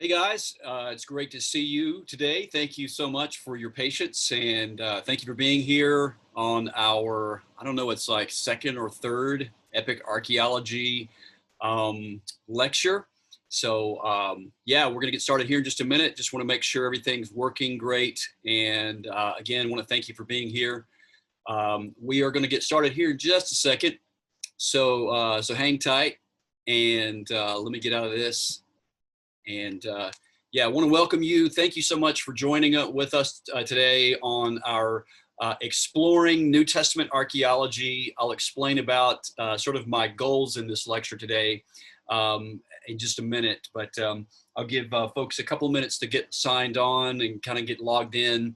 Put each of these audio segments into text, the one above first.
Hey guys, it's great to see you today. Thank you so much for your patience and thank you for being here on our, I don't know, it's like second or third epic archaeology lecture. Yeah, we're gonna get started here in just a minute. Just wanna make sure everything's working great. And again, wanna thank you for being here. We are gonna get started here in just a second. So hang tight and let me get out of this. And yeah, I want to welcome you. Thank you so much for joining with us today on our Exploring New Testament Archaeology. I'll explain about sort of my goals in this lecture today in just a minute, but I'll give folks a couple minutes to get signed on and kind of get logged in.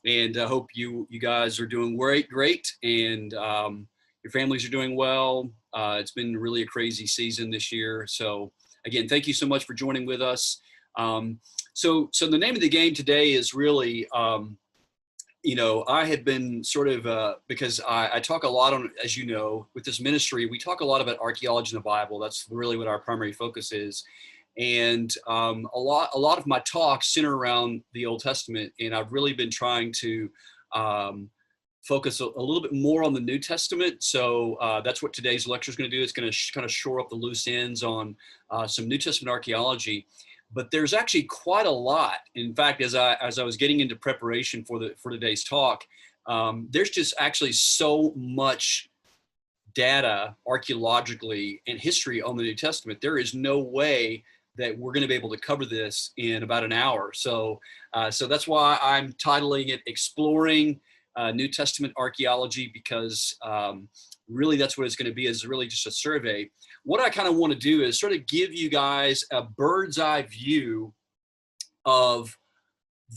And I hope you guys are doing great, and your families are doing well. It's been really a crazy season this year, so again, thank you so much for joining with us. So the name of the game today is really, I have been sort of, because I talk a lot on, as you know, with this ministry, we talk a lot about archaeology in the Bible. That's really what our primary focus is. And a lot of my talks center around the Old Testament, and I've really been trying to focus a little bit more on the New Testament. So that's what today's lecture is going to do. It's going to kind of shore up the loose ends on some New Testament archaeology. But there's actually quite a lot. In fact, as I was getting into preparation for today's talk, there's just actually so much data archaeologically and history on the New Testament. There is no way that we're going to be able to cover this in about an hour. So that's why I'm titling it Exploring New Testament Archaeology, because really that's what it's going to be, is really just a survey. What I kind of want to do is sort of give you guys a bird's eye view of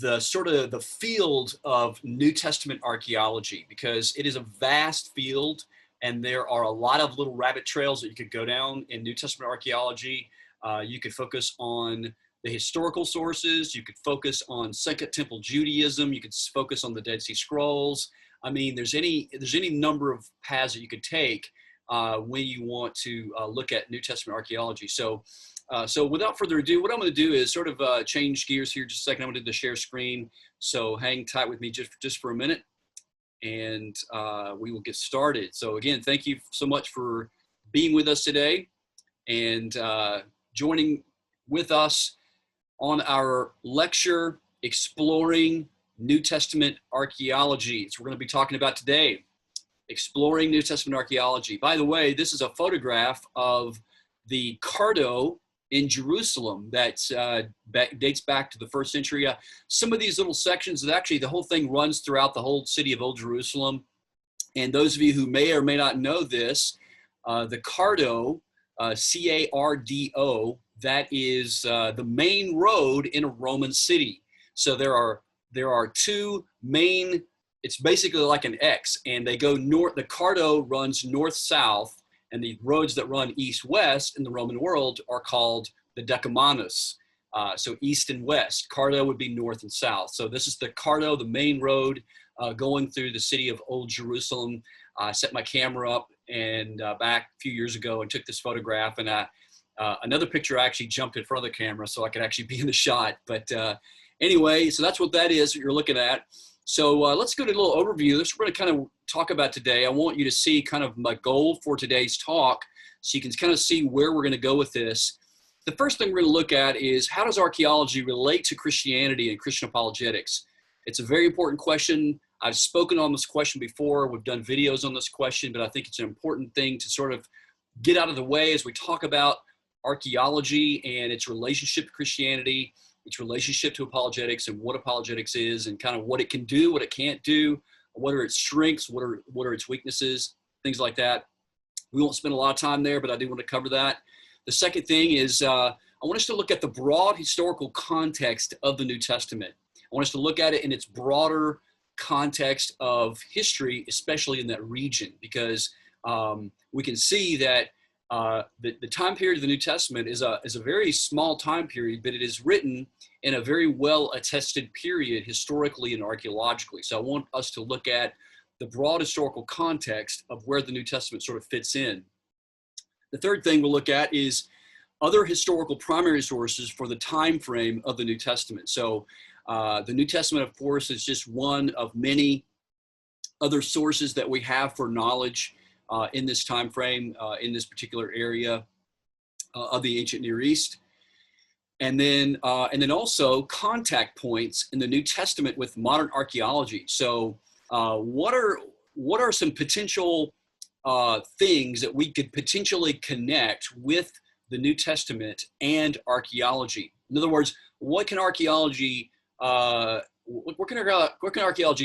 the sort of the field of New Testament archaeology, because it is a vast field and there are a lot of little rabbit trails that you could go down in New Testament archaeology. You could focus on the historical sources. You could focus on Second Temple Judaism. You could focus on the Dead Sea Scrolls. I mean, there's any number of paths that you could take when you want to look at New Testament archaeology. So without further ado, what I'm going to do is sort of change gears here just a second. I'm going to do the share screen. So hang tight with me just for a minute, and we will get started. So again, thank you so much for being with us today and joining with us on our lecture, Exploring New Testament Archaeology. It's what we're going to be talking about today, Exploring New Testament Archaeology. By the way, this is a photograph of the Cardo in Jerusalem that dates back to the first century. Some of these little sections, actually the whole thing runs throughout the whole city of Old Jerusalem. And those of you who may or may not know this, the Cardo, C-A-R-D-O, that is the main road in a Roman city. So there are two main, it's basically like an X, and they go north. The Cardo runs north-south, and the roads that run east-west in the Roman world are called the Decumanus. So east and west. Cardo would be north and south. So this is the Cardo, the main road going through the city of Old Jerusalem. I set my camera up and back a few years ago and took this photograph, and another picture I actually jumped in front of the camera so I could actually be in the shot. But anyway, so that's what that is that you're looking at. So let's go to a little overview. This we're going to kind of talk about today. I want you to see kind of my goal for today's talk so you can kind of see where we're going to go with this. The first thing we're going to look at is, how does archaeology relate to Christianity and Christian apologetics? It's a very important question. I've spoken on this question before. We've done videos on this question, but I think it's an important thing to sort of get out of the way as we talk about archaeology and its relationship to Christianity, its relationship to apologetics, and what apologetics is, and kind of what it can do, what it can't do, what are its strengths, what are its weaknesses, things like that. We won't spend a lot of time there, but I do want to cover that. The second thing is I want us to look at the broad historical context of the New Testament. I want us to look at it in its broader context of history, especially in that region, because we can see that the time period of the New Testament is a very small time period, but it is written in a very well attested period historically and archaeologically. So I want us to look at the broad historical context of where the New Testament sort of fits in. The third thing we'll look at is other historical primary sources for the time frame of the New Testament. So the New Testament, of course, is just one of many other sources that we have for knowledge in this time frame, in this particular area of the ancient Near East. And then also contact points in the New Testament with modern archaeology. So what are some potential things that we could potentially connect with the New Testament and archaeology? In other words, what can archaeology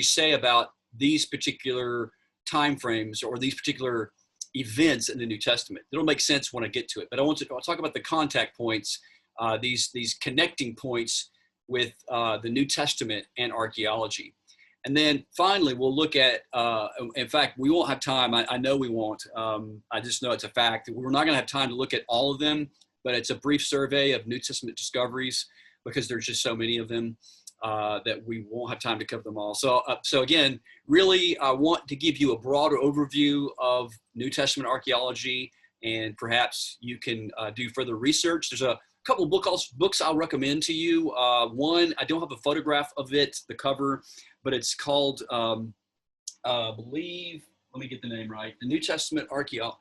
say about these particular time frames or these particular events in the New Testament? It'll make sense when I get to it, but I'll talk about the contact points, these connecting points with the New Testament and archaeology. And then finally, we'll look at, in fact, we won't have time. I know we won't. I just know it's a fact. We're not going to have time to look at all of them, but it's a brief survey of New Testament discoveries because there's just so many of them that we won't have time to cover them all. So again, really, I want to give you a broader overview of New Testament archaeology, and perhaps you can do further research. There's a couple of books I'll recommend to you. One, I don't have a photograph of it, the cover, but it's called, I believe, let me get the name right, the New Testament Archaeology.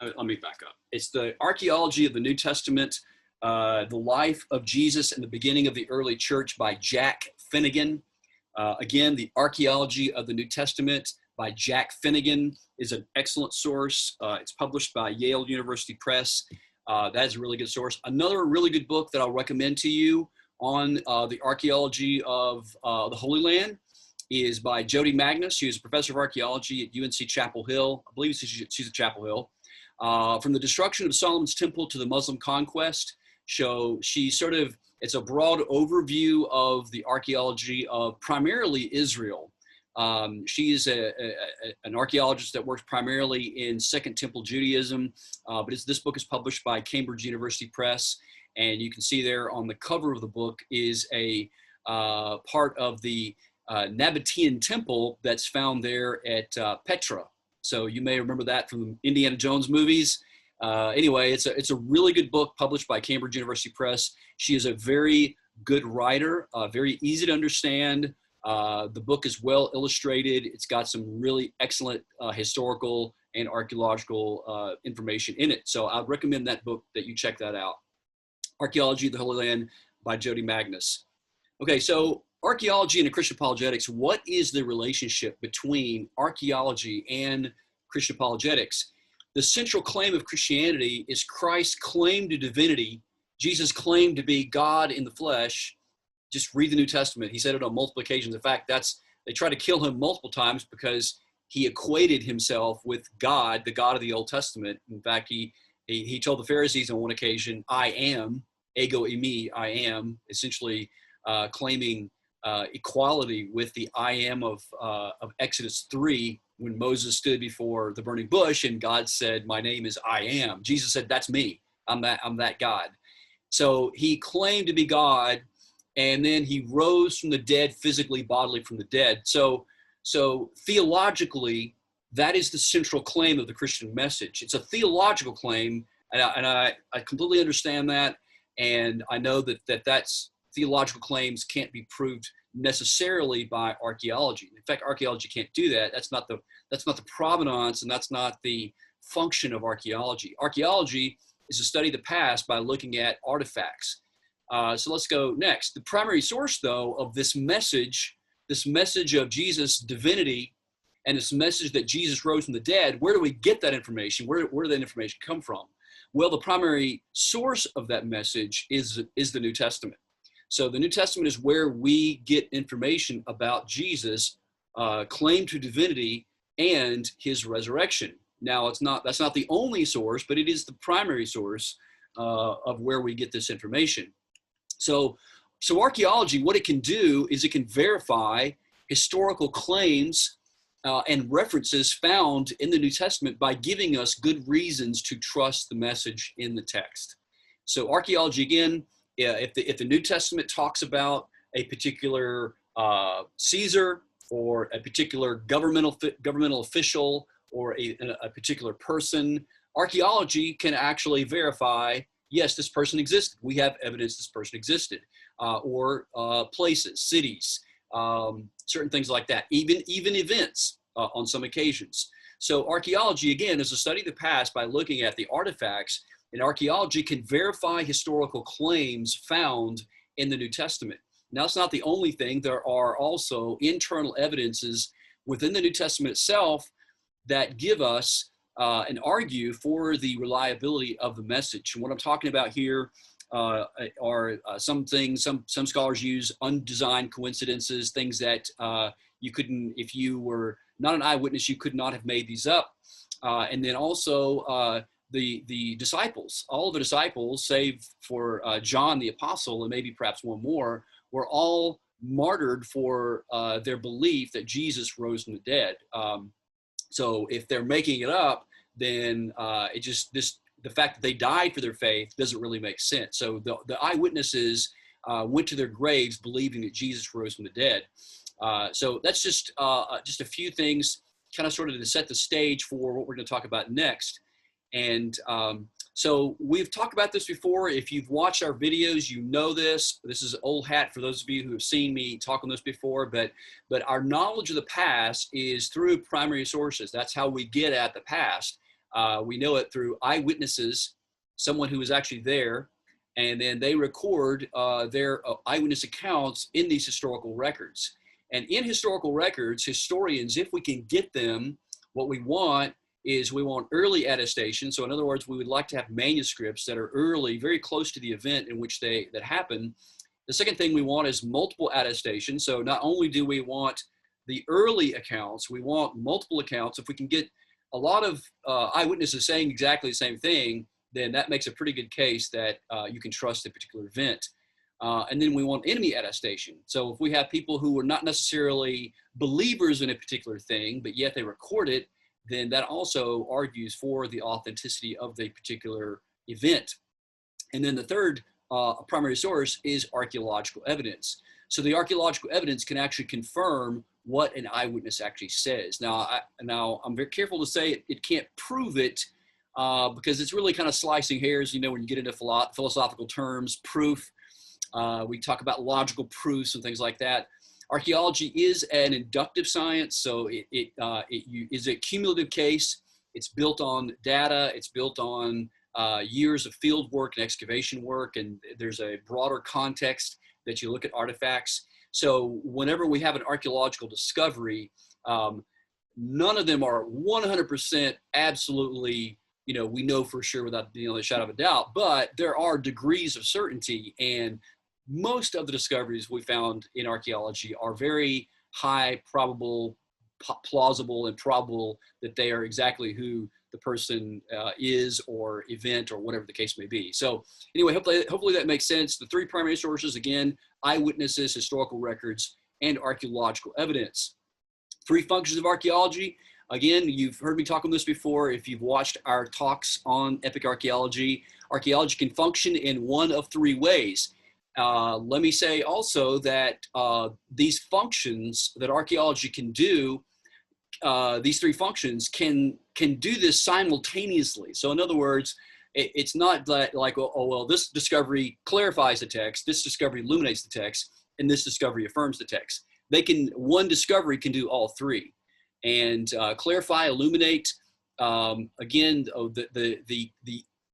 Let me back up. It's the Archaeology of the New Testament, the Life of Jesus and the Beginning of the Early Church by Jack Finnegan. Again, the Archaeology of the New Testament by Jack Finnegan is an excellent source. It's published by Yale University Press. That is a really good source. Another really good book that I'll recommend to you on the archaeology of the Holy Land is by Jody Magnus. She is a professor of archaeology at UNC Chapel Hill. I believe she's at Chapel Hill. From the destruction of Solomon's temple to the Muslim conquest. So it's a broad overview of the archaeology of primarily Israel. She is an archaeologist that works primarily in Second Temple Judaism, but this book is published by Cambridge University Press, and you can see there on the cover of the book is a part of the Nabatean temple that's found there at Petra. So you may remember that from the Indiana Jones movies. Anyway, it's a really good book published by Cambridge University Press. She is a very good writer, very easy to understand. The book is well illustrated. It's got some really excellent historical and archaeological information in it. So I'd recommend that book, that you check that out. Archaeology of the Holy Land by Jody Magnus. Okay, so archaeology and Christian apologetics, what is the relationship between archaeology and Christian apologetics? The central claim of Christianity is Christ's claim to divinity. Jesus claimed to be God in the flesh. Just read the New Testament. He said it on multiple occasions. In fact, they tried to kill him multiple times because he equated himself with God, the God of the Old Testament. In fact, he told the Pharisees on one occasion, I am, ego eimi, I am, essentially claiming equality with the I am of Exodus 3, when Moses stood before the burning bush and God said, my name is I am. Jesus said, that's me. I'm that God. So he claimed to be God, and then he rose from the dead, physically, bodily from the dead. So theologically, that is the central claim of the Christian message. It's a theological claim, and I completely understand that, and I know that's theological claims can't be proved necessarily by archaeology. In fact, archaeology can't do that. That's not the provenance, and that's not the function of archaeology. Archaeology is to study the past by looking at artifacts. So let's go next. The primary source, though, of this message of Jesus' divinity and this message that Jesus rose from the dead, where do we get that information? Where did that information come from? Well, the primary source of that message is the New Testament. So the New Testament is where we get information about Jesus' claim to divinity and his resurrection. Now, that's not the only source, but it is the primary source of where we get this information. So archaeology, what it can do is it can verify historical claims and references found in the New Testament by giving us good reasons to trust the message in the text. So archaeology, again, if the New Testament talks about a particular Caesar or a particular governmental official or a particular person, archaeology can actually verify yes, this person existed. We have evidence this person existed, or places, cities, certain things like that, even events on some occasions. So archaeology, again, is a study of the past by looking at the artifacts, and archaeology can verify historical claims found in the New Testament. Now, it's not the only thing. There are also internal evidences within the New Testament itself that give us and argue for the reliability of the message. And what I'm talking about here are some things, some scholars use undesigned coincidences, things that you couldn't, if you were not an eyewitness, you could not have made these up. And then also the disciples, all of the disciples, save for John the apostle and maybe perhaps one more, were all martyred for their belief that Jesus rose from the dead. So if they're making it up, then the fact that they died for their faith doesn't really make sense. So the eyewitnesses went to their graves believing that Jesus rose from the dead. So that's just a few things, kind of sort of to set the stage for what we're going to talk about next. And so we've talked about this before. If you've watched our videos, you know this. This is old hat for those of you who have seen me talk on this before, but our knowledge of the past is through primary sources. That's how we get at the past. We know it through eyewitnesses, someone who was actually there, and then they record their eyewitness accounts in these historical records. And in historical records, historians, if we can get them, what we want is we want early attestation. So in other words, we would like to have manuscripts that are early, very close to the event in which that happened. The second thing we want is multiple attestation. So not only do we want the early accounts, we want multiple accounts. If we can get a lot of eyewitnesses saying exactly the same thing, then that makes a pretty good case that you can trust a particular event. And then we want enemy attestation. So if we have people who were not necessarily believers in a particular thing, but yet they record it, then that also argues for the authenticity of the particular event. And then the third primary source is archaeological evidence. So the archaeological evidence can actually confirm what an eyewitness actually says. Now I'm very careful to say it can't prove it because it's really kind of slicing hairs, you know, when you get into philosophical terms, proof. We talk about logical proofs and things like that. Archaeology is an inductive science, so it is a cumulative case. It's built on data. It's built on years of field work and excavation work, and there's a broader context that you look at artifacts. So whenever we have an archaeological discovery, none of them are 100% absolutely, you know, we know for sure without the shadow of a doubt, but there are degrees of certainty, and most of the discoveries we found in archaeology are very high probable, plausible, and probable that they are exactly who the person is, or event, or whatever the case may be. So anyway, hopefully that makes sense. The three primary sources, again, eyewitnesses, historical records, and archaeological evidence. Three functions of archaeology. Again, you've heard me talk on this before. If you've watched our talks on epic archaeology, archaeology can function in one of three ways. Let me say also that these functions that archaeology can do, these three functions can do this simultaneously. So in other words, it's not that like, oh, well, this discovery clarifies the text, this discovery illuminates the text, and this discovery affirms the text. One discovery can do all three. And clarify, illuminate, again,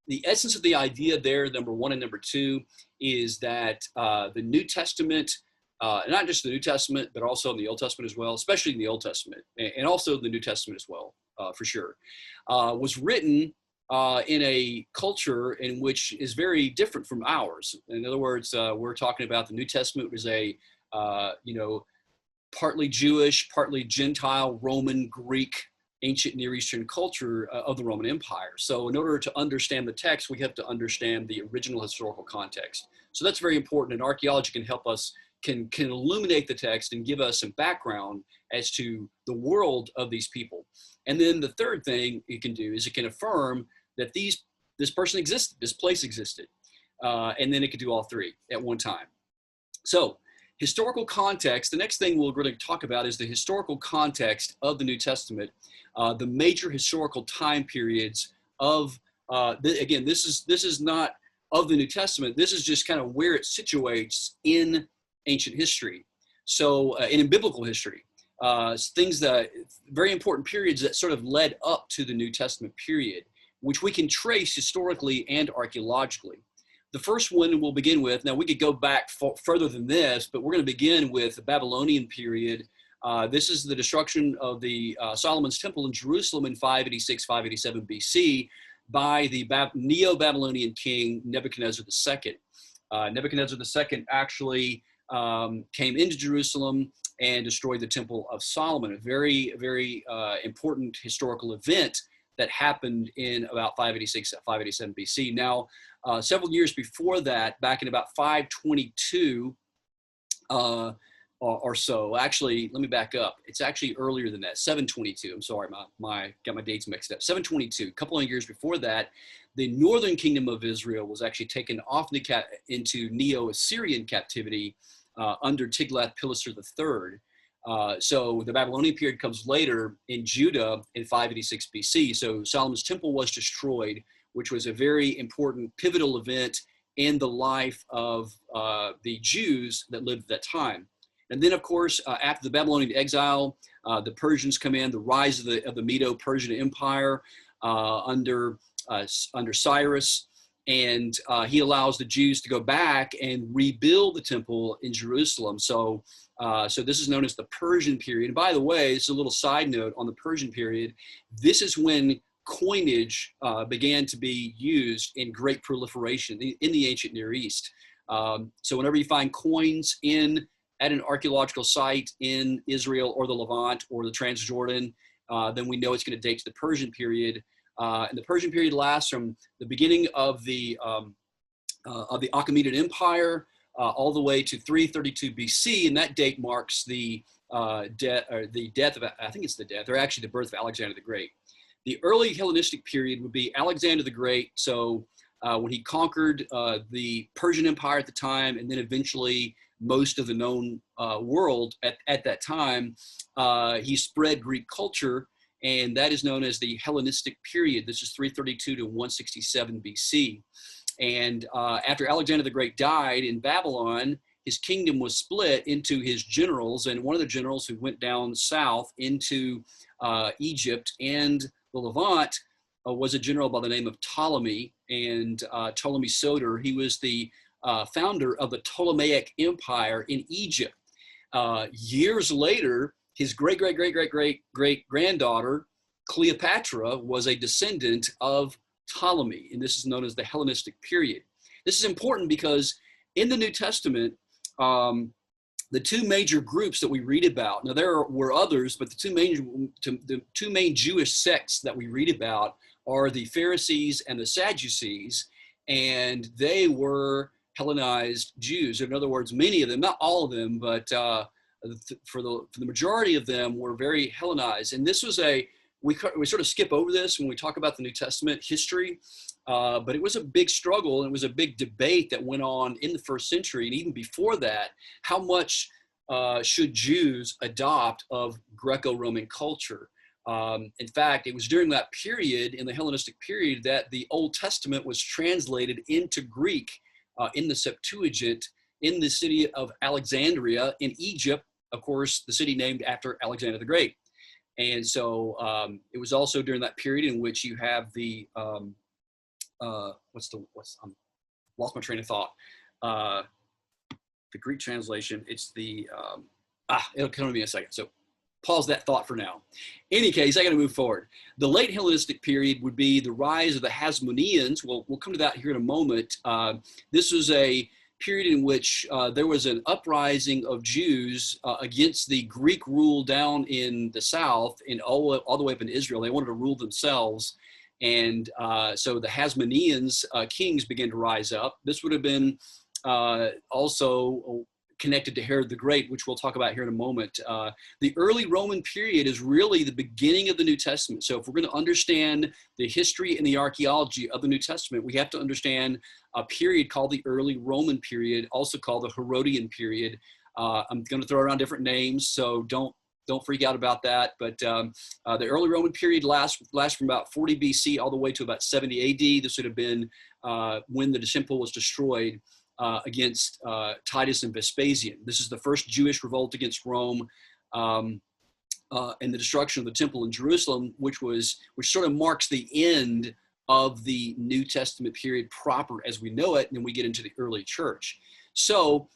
the essence of the idea there, number one and number two, is that the New Testament, not just the New Testament, but also in the Old Testament as well, especially in the Old Testament, and also the New Testament as well, for sure, was written in a culture in which is very different from ours. In other words, we're talking about the New Testament was a, partly Jewish, partly Gentile, Roman, Greek, ancient Near Eastern culture of the Roman Empire. So in order to understand the text, we have to understand the original historical context. So that's very important, and archaeology can help us, can illuminate the text and give us some background as to the world of these people. And then the third thing it can do is it can affirm that this person existed, this place existed. And then it can do all three at one time. So historical context, the next thing we're going to talk about is the historical context of the New Testament, the major historical time periods of, again, this is not of the New Testament, this is just kind of where it situates in ancient history. So, and in biblical history, things that, very important periods that sort of led up to the New Testament period, which we can trace historically and archaeologically. The first one we'll begin with, now we could go back further than this, but we're going to begin with the Babylonian period. This is the destruction of the Solomon's temple in Jerusalem in 586, 587 BC by the Neo-Babylonian king Nebuchadnezzar II. Nebuchadnezzar II actually came into Jerusalem and destroyed the Temple of Solomon, a very, very important historical event that happened in about 586, 587 BC. Now, several years before that, back in about 522 or so, actually, let me back up. It's actually earlier than that, 722. I'm sorry, got my dates mixed up. 722, a couple of years before that, the northern kingdom of Israel was actually taken off into Neo-Assyrian captivity under Tiglath-Pileser III. So the Babylonian period comes later in Judah in 586 BC. So Solomon's temple was destroyed, which was a very important pivotal event in the life of the Jews that lived at that time. And then, of course, after the Babylonian exile, the Persians come in, the rise of the Medo-Persian Empire under Cyrus, and he allows the Jews to go back and rebuild the temple in Jerusalem. So this is known as the Persian period. And by the way, it's a little side note on the Persian period. This is when coinage began to be used in great proliferation in the ancient Near East. So whenever you find coins at an archaeological site in Israel or the Levant or the Transjordan, then we know it's going to date to the Persian period. And the Persian period lasts from the beginning of the Achaemenid Empire all the way to 332 BC, and that date marks the death of, I think it's the death, or actually the birth of Alexander the Great. The early Hellenistic period would be Alexander the Great. So when he conquered the Persian Empire at the time, and then eventually most of the known world at that time, he spread Greek culture, and that is known as the Hellenistic period. This is 332 to 167 BC. And after Alexander the Great died in Babylon, his kingdom was split into his generals, and one of the generals who went down south into Egypt and the Levant was a general by the name of Ptolemy, and Ptolemy Soter. He was the founder of the Ptolemaic Empire in Egypt. Years later, his great-great-great-great-great-granddaughter, Cleopatra, was a descendant of Ptolemy, and this is known as the Hellenistic period. This is important because in the New Testament, the two major groups that we read about, now there were others, but the two main Jewish sects that we read about are the Pharisees and the Sadducees, and they were Hellenized Jews. In other words, many of them, not all of them, but for the majority of them were very Hellenized. And this was we sort of skip over this when we talk about the New Testament history, but it was a big struggle, and it was a big debate that went on in the first century, and even before that, how much should Jews adopt of Greco-Roman culture? In fact, it was during that period, in the Hellenistic period, that the Old Testament was translated into Greek in the Septuagint in the city of Alexandria in Egypt, of course, the city named after Alexander the Great. And so it was also during that period in which you have the, lost my train of thought. The Greek translation, it's the, it'll come to me in a second. So pause that thought for now. In any case, I got to move forward. The late Hellenistic period would be the rise of the Hasmoneans. We'll come to that here in a moment. This was a period in which there was an uprising of Jews against the Greek rule down in the south and all the way up in Israel. They wanted to rule themselves. And so the Hasmoneans kings began to rise up. This would have been also connected to Herod the Great, which we'll talk about here in a moment. The early Roman period is really the beginning of the New Testament. So if we're going to understand the history and the archaeology of the New Testament, we have to understand a period called the early Roman period, also called the Herodian period. I'm going to throw around different names, so don't don't freak out about that. But the early Roman period lasts from about 40 BC all the way to about 70 AD. This would have been when the temple was destroyed against Titus and Vespasian. This is the first Jewish revolt against Rome, and the destruction of the temple in Jerusalem, which sort of marks the end of the New Testament period proper as we know it, and then we get into the early church. So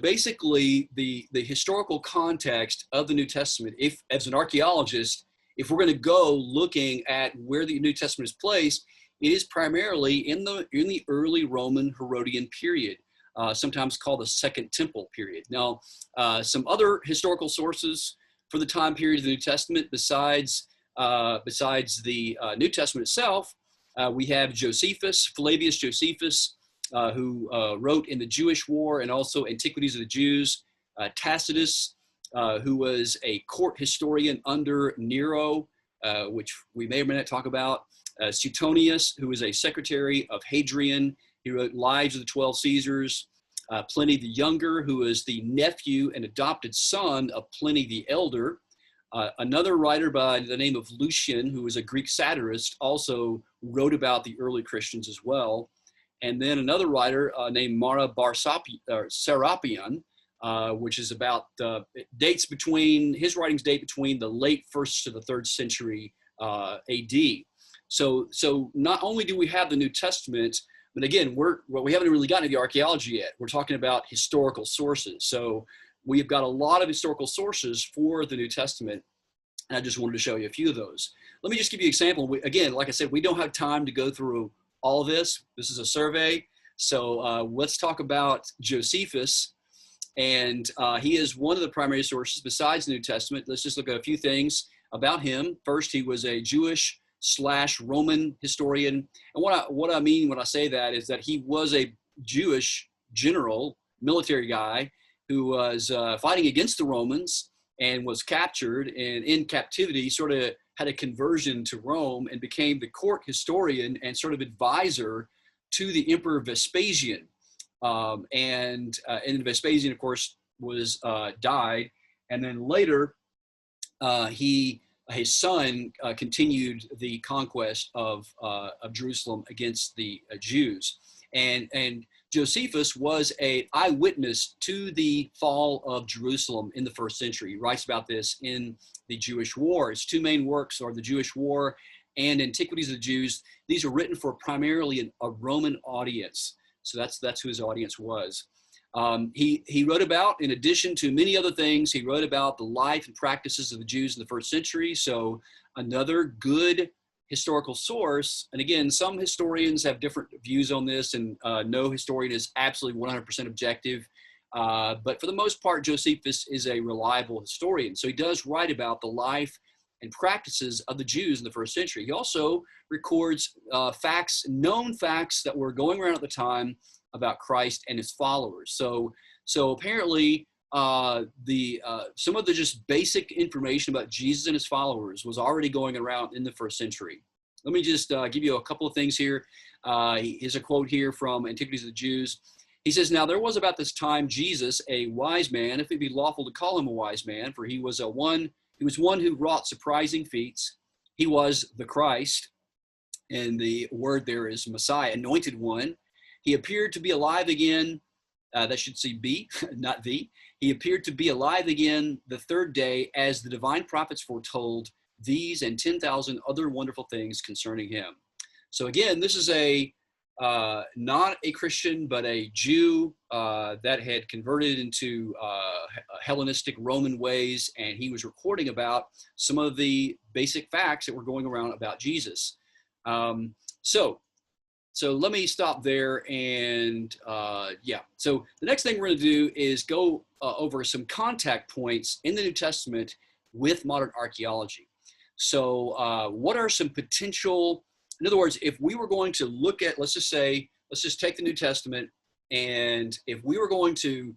basically, the historical context of the New Testament, if as an archaeologist, if we're going to go looking at where the New Testament is placed, it is primarily in the early Roman Herodian period, sometimes called the Second Temple period. Now, some other historical sources for the time period of the New Testament, besides the New Testament itself, we have Josephus, Flavius Josephus, who wrote in the Jewish War and also Antiquities of the Jews, Tacitus, who was a court historian under Nero, which we may or may not talk about, Suetonius, who was a secretary of Hadrian. He wrote Lives of the 12 Caesars, Pliny the Younger, who is the nephew and adopted son of Pliny the Elder. Another writer by the name of Lucian, who was a Greek satirist, also wrote about the early Christians as well. And then another writer named Mara Serapion, which is about his writings date between the late 1st to the 3rd century AD. So not only do we have the New Testament, but again, we haven't really gotten to the archaeology yet. We're talking about historical sources. So we've got a lot of historical sources for the New Testament, and I just wanted to show you a few of those. Let me just give you an example. Again, like I said, we don't have time to go through all of this. This is a survey. So let's talk about Josephus. And he is one of the primary sources besides the New Testament. Let's just look at a few things about him. First, he was a Jewish/Roman historian. And what I mean when I say that is that he was a Jewish general, military guy, who was fighting against the Romans and was captured, and in captivity sort of had a conversion to Rome and became the court historian and sort of advisor to the Emperor Vespasian. And Vespasian, of course, was died. And then later, his son continued the conquest of Jerusalem against the Jews. And Josephus was an eyewitness to the fall of Jerusalem in the 1st century. He writes about this in the Jewish War. His two main works are the Jewish War and Antiquities of the Jews. These are written for primarily a Roman audience. So that's who his audience was. He wrote about, in addition to many other things, he wrote about the life and practices of the Jews in the 1st century. So another good historical source. And again, some historians have different views on this, and no historian is absolutely 100% objective. But for the most part, Josephus is a reliable historian. So he does write about the life and practices of the Jews in the 1st century. He also records known facts that were going around at the time about Christ and his followers. So apparently some of the just basic information about Jesus and his followers was already going around in the 1st century. Let me just give you a couple of things here. Here's a quote here from Antiquities of the Jews. He says, "Now there was about this time Jesus, a wise man, if it be lawful to call him a wise man, for he was one who wrought surprising feats. He was the Christ," and the word there is Messiah, anointed one. "He appeared to be alive again." That should say be, not the. "He appeared to be alive again the 3rd day, as the divine prophets foretold these and 10,000 other wonderful things concerning him." So again, this is not a Christian, but a Jew that had converted into Hellenistic Roman ways, and he was recording about some of the basic facts that were going around about Jesus. So let me stop there, and So the next thing we're going to do is go over some contact points in the New Testament with modern archaeology. So what are some potential, in other words, if we were going to look at, let's just take the New Testament, and if we were going to,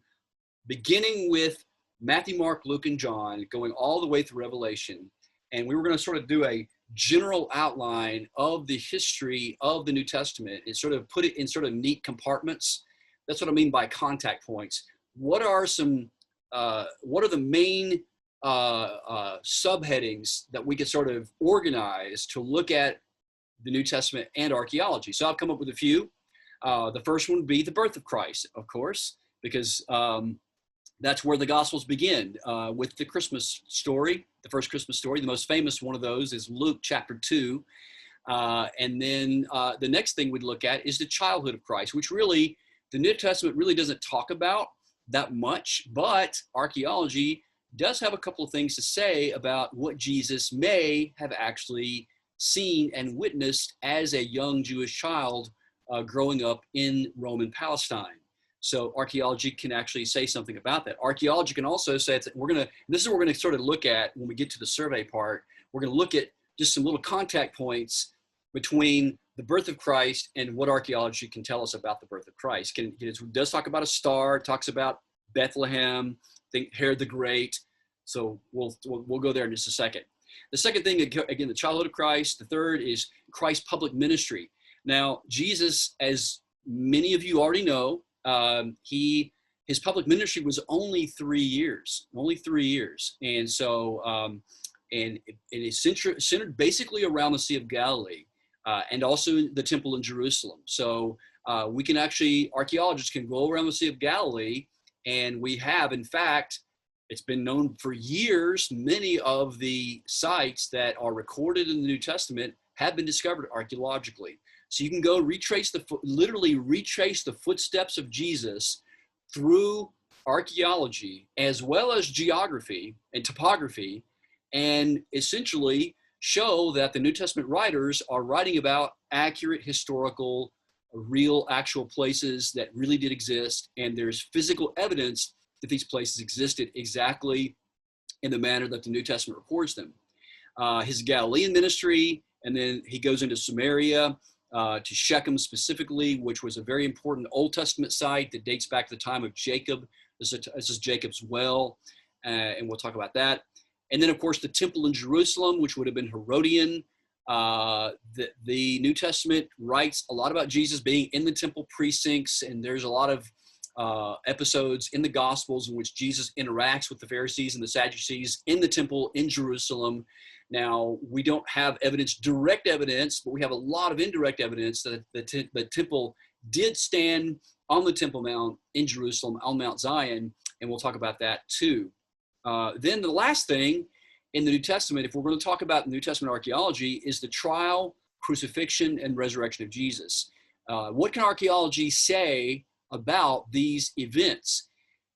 beginning with Matthew, Mark, Luke, and John, going all the way through Revelation, and we were going to sort of do a general outline of the history of the New Testament and sort of put it in sort of neat compartments. That's what I mean by contact points. What are the main subheadings that we could sort of organize to look at the New Testament and archaeology. So I've come up with a few. The first one would be the birth of Christ, of course, because that's where the Gospels begin with the Christmas story, the first Christmas story. The most famous one of those is Luke chapter 2. And then the next thing we'd look at is the childhood of Christ, which really the New Testament really doesn't talk about that much, but archaeology does have a couple of things to say about what Jesus may have actually seen and witnessed as a young Jewish child growing up in Roman Palestine. So archaeology can actually say something about that. Archaeology can also say that this is what we're going to sort of look at when we get to the survey part. We're going to look at just some little contact points between the birth of Christ and what archaeology can tell us about the birth of Christ. It does talk about a star, it talks about Bethlehem, think Herod the Great. So we'll go there in just a second. The second thing, again, the childhood of Christ. The third is Christ's public ministry. Now, Jesus, as many of you already know, his public ministry was only 3 years, and so and it is centered basically around the Sea of Galilee, and also the temple in Jerusalem. So we can actually, archaeologists can go around the Sea of Galilee, and we have, in fact, it's been known for years, many of the sites that are recorded in the New Testament have been discovered archaeologically. So you can go literally retrace the footsteps of Jesus through archaeology as well as geography and topography, and essentially show that the New Testament writers are writing about accurate historical, real, actual places that really did exist, and there's physical evidence that these places existed exactly in the manner that the New Testament records them. His Galilean ministry, and then he goes into Samaria, to Shechem specifically, which was a very important Old Testament site that dates back to the time of Jacob. This is Jacob's well, and we'll talk about that. And then, of course, the temple in Jerusalem, which would have been Herodian. The New Testament writes a lot about Jesus being in the temple precincts, and there's a lot of episodes in the Gospels in which Jesus interacts with the Pharisees and the Sadducees in the temple in Jerusalem. Now, we don't have direct evidence, but we have a lot of indirect evidence that the temple did stand on the Temple Mount in Jerusalem, on Mount Zion, and we'll talk about that too. Then the last thing in the New Testament, if we're going to talk about New Testament archaeology, is the trial, crucifixion, and resurrection of Jesus. What can archaeology say about these events?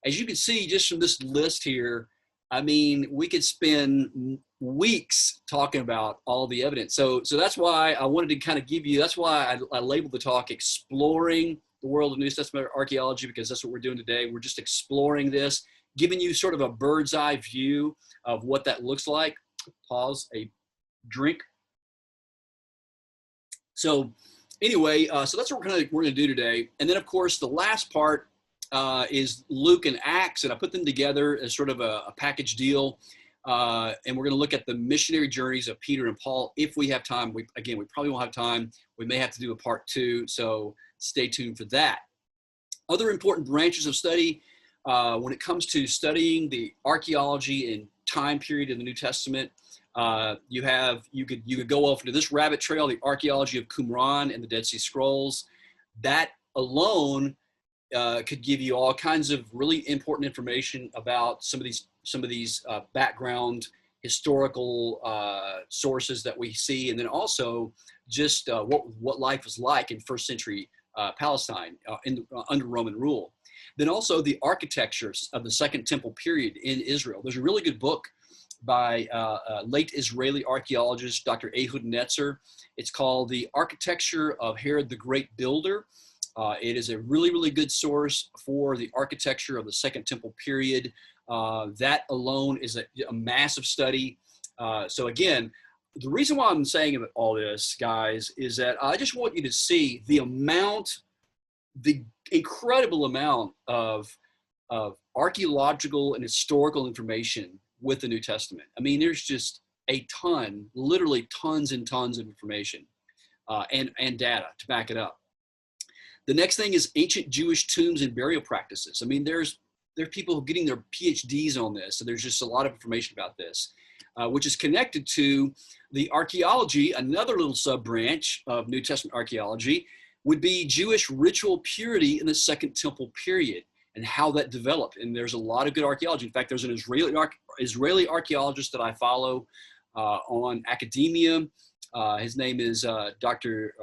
As you can see just from this list here, I mean, we could spend weeks talking about all the evidence. So that's why I wanted to kind of give you, that's why I labeled the talk Exploring the World of New Testament Archaeology, because that's what we're doing today. We're just exploring this, giving you sort of a bird's eye view of what that looks like. Pause, a drink. So anyway, so that's what we're going to do today. And then, of course, the last part is Luke and Acts, and I put them together as sort of a package deal. And we're going to look at the missionary journeys of Peter and Paul if we have time. We probably won't have time. We may have to do a part 2, so stay tuned for that. Other important branches of study when it comes to studying the archaeology and time period in the New Testament, you could go off into this rabbit trail, the archaeology of Qumran and the Dead Sea Scrolls. That alone could give you all kinds of really important information about some of these background historical sources that we see, and then also just what life was like in first century Palestine under Roman rule. Then also the architectures of the Second Temple period in Israel. There's a really good book by late Israeli archaeologist Dr. Ehud Netzer. It's called The Architecture of Herod the Great Builder. It is a really, really good source for the architecture of the Second Temple period. That alone is a massive study. So again, the reason why I'm saying all this, guys, is that I just want you to see the incredible amount of archaeological and historical information with the New Testament. I mean, there's just a ton, literally tons and tons of information and data to back it up. The next thing is ancient Jewish tombs and burial practices. I mean, there's there are people getting their PhDs on this. So there's just a lot of information about this, which is connected to the archaeology. Another little sub branch of New Testament archaeology would be Jewish ritual purity in the Second Temple period and how that developed. And there's a lot of good archaeology. In fact, there's an Israeli archaeologist that I follow on Academia. His name is Dr.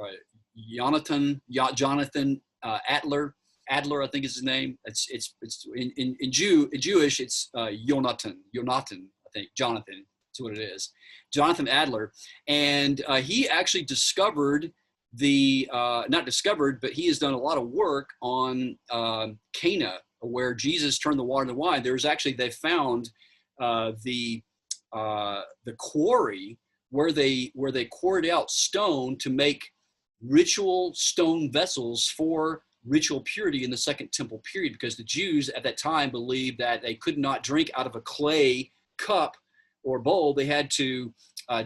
Jonathan Adler. Adler, I think is his name. It's in Jewish, it's Jonathan, I think, Jonathan, that's what it is. Jonathan Adler. And he actually discovered not discovered, but he has done a lot of work on Cana, where Jesus turned the water into wine. They found the quarry where they quarried out stone to make ritual stone vessels for ritual purity in the Second Temple period, because the Jews at that time believed that they could not drink out of a clay cup or bowl. They had to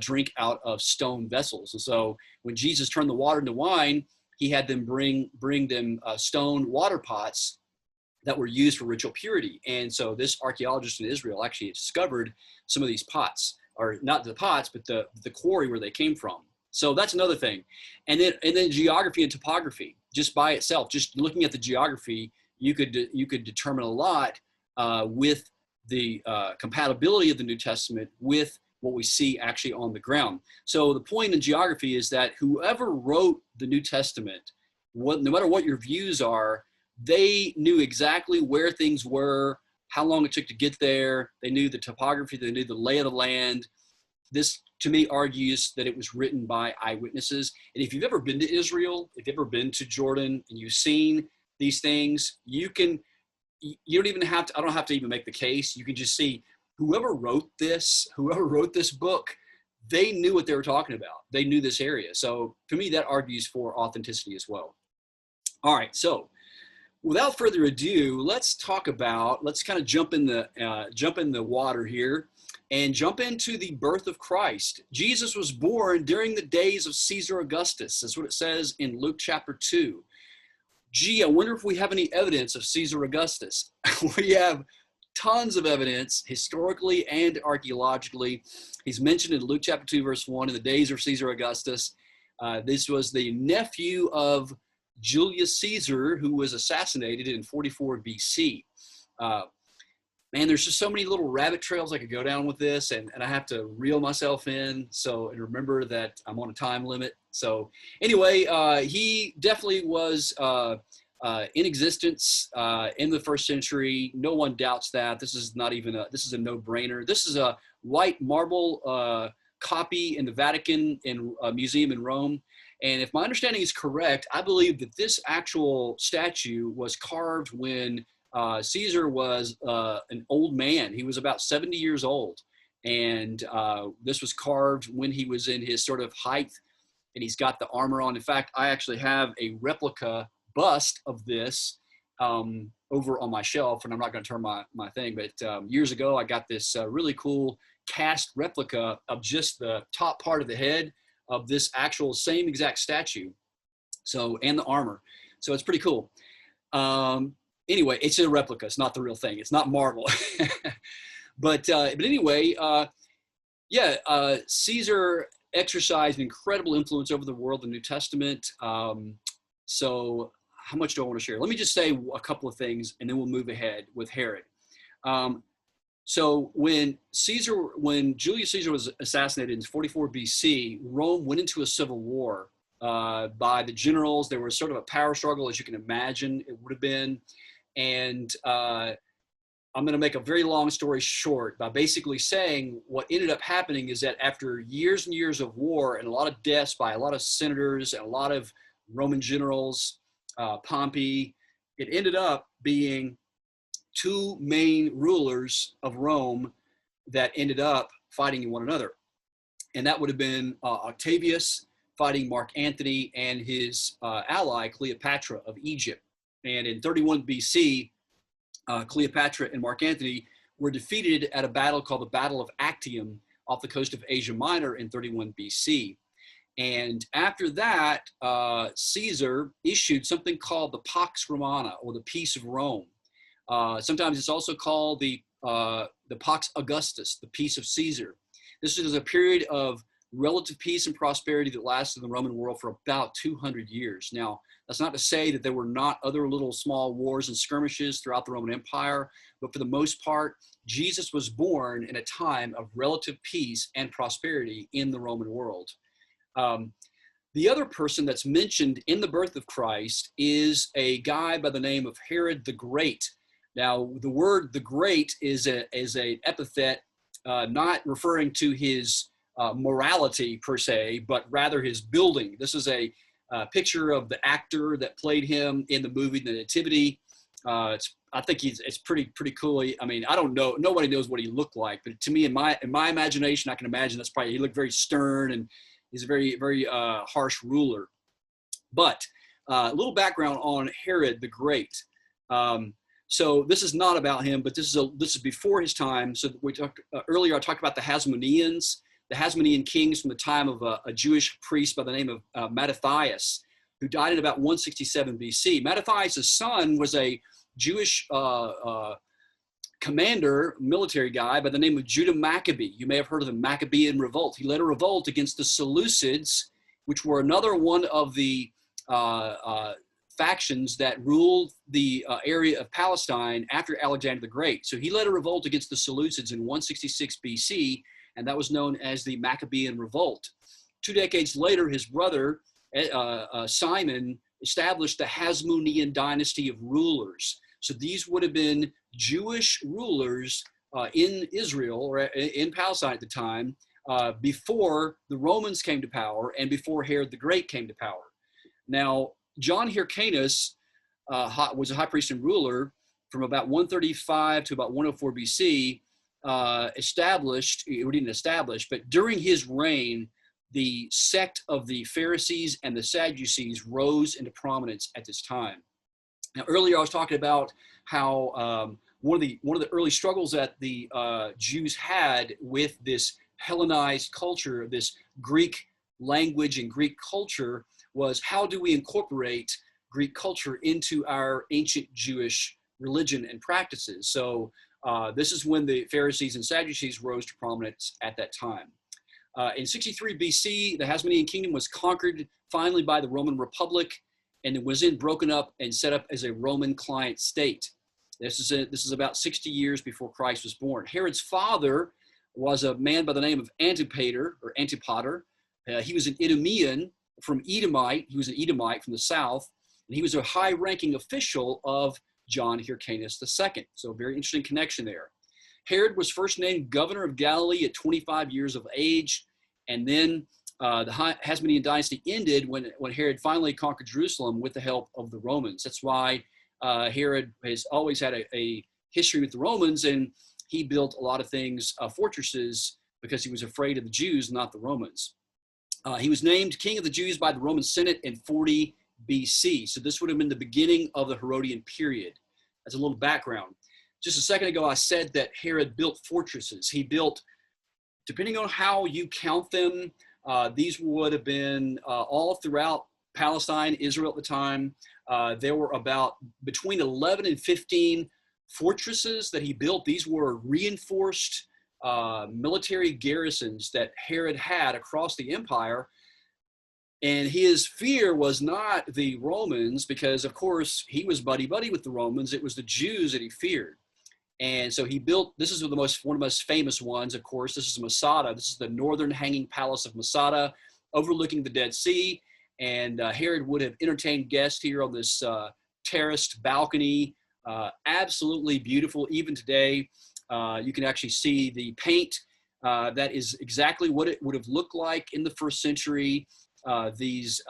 drink out of stone vessels. And so when Jesus turned the water into wine, he had them bring them stone water pots that were used for ritual purity. And so this archaeologist in Israel actually discovered some of these pots, or not the pots, but the quarry where they came from. So that's another thing. And then geography and topography, just by itself, just looking at the geography, you could determine a lot with the compatibility of the New Testament with what we see actually on the ground. So the point in geography is that whoever wrote the New Testament, no matter what your views are, they knew exactly where things were, how long it took to get there. They knew the topography, they knew the lay of the land. This, to me, argues that it was written by eyewitnesses. And if you've ever been to Israel, if you've ever been to Jordan, and you've seen these things, you don't even have to, I don't have to even make the case. You can just see whoever wrote this book, they knew what they were talking about. They knew this area. So to me, that argues for authenticity as well. All right, so without further ado, let's kind of jump in the water here and jump into the birth of Christ. Jesus was born during the days of Caesar Augustus. That's what it says in Luke chapter 2. Gee, I wonder if we have any evidence of Caesar Augustus. We have tons of evidence, historically and archaeologically. He's mentioned in Luke chapter 2, verse 1, in the days of Caesar Augustus. This was the nephew of Julius Caesar, who was assassinated in 44 BC. Man, there's just so many little rabbit trails I could go down with this, and I have to reel myself in. And remember that I'm on a time limit. So anyway, he definitely was in existence in the first century. No one doubts that. This is a no-brainer. This is a white marble copy in the Vatican Museum in Rome. And if my understanding is correct, I believe that this actual statue was carved when Caesar was an old man. He was about 70 years old. And this was carved when he was in his sort of height, and he's got the armor on. In fact, I actually have a replica bust of this over on my shelf, and I'm not going to turn my thing, but years ago, I got this really cool cast replica of just the top part of the head of this actual same exact statue. So, and the armor. So it's pretty cool. Anyway, it's a replica. It's not the real thing. It's not marble. but anyway, Caesar exercised an incredible influence over the world in the New Testament. So how much do I want to share? Let me just say a couple of things, and then we'll move ahead with Herod. So when Julius Caesar was assassinated in 44 BC, Rome went into a civil war by the generals. There was sort of a power struggle, as you can imagine it would have been. And I'm going to make a very long story short by basically saying what ended up happening is that after years and years of war and a lot of deaths by a lot of senators and a lot of Roman generals, Pompey, it ended up being two main rulers of Rome that ended up fighting one another. And that would have been Octavius fighting Mark Antony and his ally Cleopatra of Egypt. And in 31 BC, Cleopatra and Mark Antony were defeated at a battle called the Battle of Actium off the coast of Asia Minor in 31 BC. And after that, Caesar issued something called the Pax Romana, or the Peace of Rome. Sometimes it's also called the Pax Augustus, the peace of Caesar. This is a period of relative peace and prosperity that lasted in the Roman world for about 200 years. Now, that's not to say that there were not other little small wars and skirmishes throughout the Roman Empire, but for the most part, Jesus was born in a time of relative peace and prosperity in the Roman world. The other person that's mentioned in the birth of Christ is a guy by the name of Herod the Great. Now, the word "the Great" is an epithet not referring to his morality per se, but rather his building. This is a picture of the actor that played him in the movie The Nativity. I think it's pretty cool. I mean, I don't know. Nobody knows what he looked like, but to me, in my imagination, I can imagine that's probably, he looked very stern, and he's a very harsh ruler. But a little background on Herod the Great. So this is not about him, but this is before his time. So we talked earlier. I talked about the Hasmoneans, the Hasmonean kings from the time of a Jewish priest by the name of Mattathias, who died in about 167 BC. Mattathias' son was a Jewish commander, military guy by the name of Judah Maccabee. You may have heard of the Maccabean revolt. He led a revolt against the Seleucids, which were another one of the factions that ruled the area of Palestine after Alexander the Great. So he led a revolt against the Seleucids in 166 BC, and that was known as the Maccabean Revolt. 2 decades later, his brother, Simon, established the Hasmonean dynasty of rulers. So these would have been Jewish rulers in Israel, or in Palestine at the time, before the Romans came to power and before Herod the Great came to power. Now, John Hyrcanus was a high priest and ruler from about 135 to about 104 BC, but during his reign, the sect of the Pharisees and the Sadducees rose into prominence at this time. Now, earlier I was talking about how one of the early struggles that the Jews had with this Hellenized culture, this Greek language and Greek culture, was how do we incorporate Greek culture into our ancient Jewish religion and practices? So this is when the Pharisees and Sadducees rose to prominence at that time. In 63 BC, the Hasmonean kingdom was conquered finally by the Roman Republic, and it was then broken up and set up as a Roman client state. This is about 60 years before Christ was born. Herod's father was a man by the name of Antipater. He was an Idumean from Edomite. He was an Edomite from the south, and he was a high-ranking official of John Hyrcanus II. So a very interesting connection there. Herod was first named governor of Galilee at 25 years of age, and then the Hasmonean dynasty ended when Herod finally conquered Jerusalem with the help of the Romans. That's why Herod has always had a history with the Romans, and he built a lot of things, fortresses, because he was afraid of the Jews, not the Romans. He was named king of the Jews by the Roman Senate in 40 BC. So this would have been the beginning of the Herodian period. That's a little background. Just a second ago, I said that Herod built fortresses. He built, depending on how you count them, these would have been all throughout Palestine, Israel at the time. There were about between 11 and 15 fortresses that he built. These were reinforced military garrisons that Herod had across the empire. And his fear was not the Romans, because of course he was buddy-buddy with the Romans. It was the Jews that he feared. And so he built, this is one of the most famous ones, of course. This is Masada. This is the northern hanging palace of Masada, overlooking the Dead Sea. And Herod would have entertained guests here on this terraced balcony. Absolutely beautiful. Even today, you can actually see the paint. That is exactly what it would have looked like in the first century. These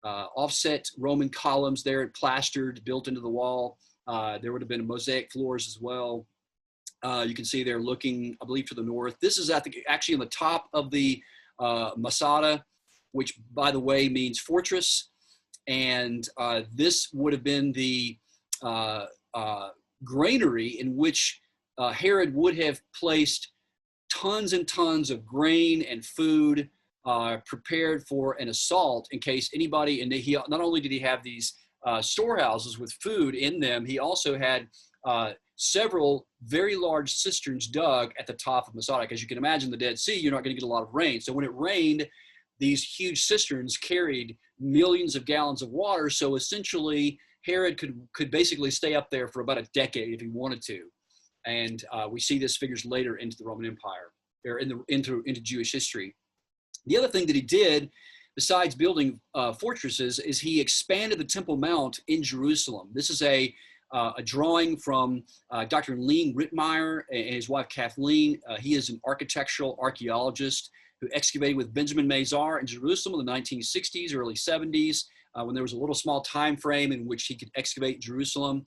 offset Roman columns there, plastered, built into the wall. There would have been mosaic floors as well. You can see they're looking, I believe, to the north. This is actually on the top of the Masada, which, by the way, means fortress. And this would have been the granary in which Herod would have placed tons and tons of grain and food prepared for an assault in case anybody, and not only did he have these storehouses with food in them. He also had several very large cisterns dug at the top of Masada. As you can imagine, the Dead Sea, you're not going to get a lot of rain. So when it rained, these huge cisterns carried millions of gallons of water. So essentially, Herod could basically stay up there for about a decade if he wanted to. And we see this figures later into the Roman Empire, or into Jewish history. The other thing that he did, besides building fortresses, is he expanded the Temple Mount in Jerusalem. This is a drawing from Dr. Lean Rittmeyer and his wife Kathleen. He is an architectural archaeologist who excavated with Benjamin Mazar in Jerusalem in the 1960s, early 70s, when there was a little small time frame in which he could excavate Jerusalem.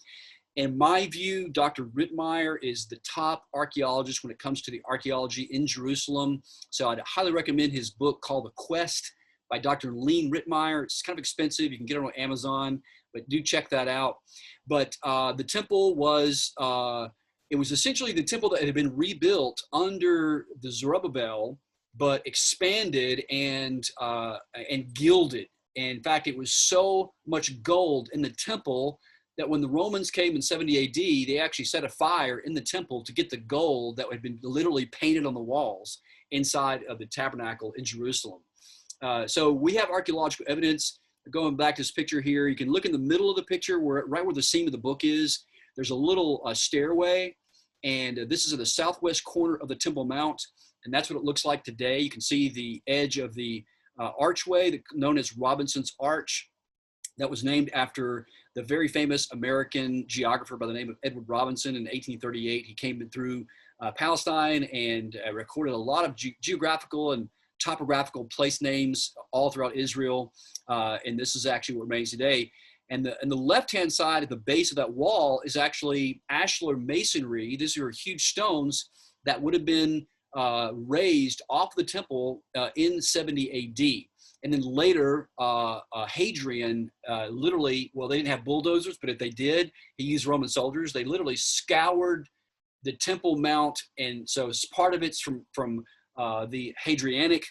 In my view, Dr. Rittmeyer is the top archaeologist when it comes to the archaeology in Jerusalem. So I'd highly recommend his book called The Quest by Dr. Lean Rittmeyer. It's kind of expensive. You can get it on Amazon, but do check that out. But the temple was, it was essentially the temple that had been rebuilt under the Zerubbabel, but expanded and gilded. And in fact, it was so much gold in the temple that when the Romans came in 70 AD, they actually set a fire in the temple to get the gold that had been literally painted on the walls inside of the tabernacle in Jerusalem. So we have archaeological evidence. Going back to this picture here, you can look in the middle of the picture, right where the seam of the book is. There's a little stairway, and this is at the southwest corner of the Temple Mount, and that's what it looks like today. You can see the edge of the archway known as Robinson's Arch. That was named after the very famous American geographer by the name of Edward Robinson in 1838. He came through Palestine and recorded a lot of geographical and topographical place names all throughout Israel. And this is actually what remains today. And the left-hand side at the base of that wall is actually ashlar masonry. These are huge stones that would have been raised off the temple in 70 AD. And then later, Hadrian literally, well, they didn't have bulldozers, but if they did, he used Roman soldiers. They literally scoured the Temple Mount. And so part of it's from the Hadrianic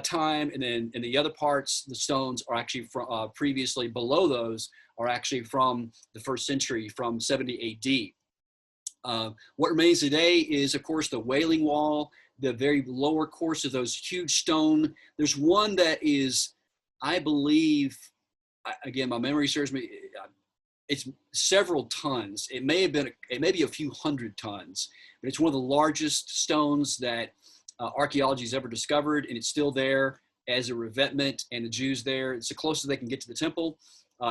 time, and then in the other parts, the stones are actually from previously below those are actually from the 1st century, from 70 AD. What remains today is, of course, the Wailing Wall, the very lower course of those huge stone. There's one that is, I believe, again, my memory serves me, it's several tons. It may be a few hundred tons, but it's one of the largest stones that archaeology has ever discovered, and it's still there as a revetment, and the Jews there, it's the closest they can get to the temple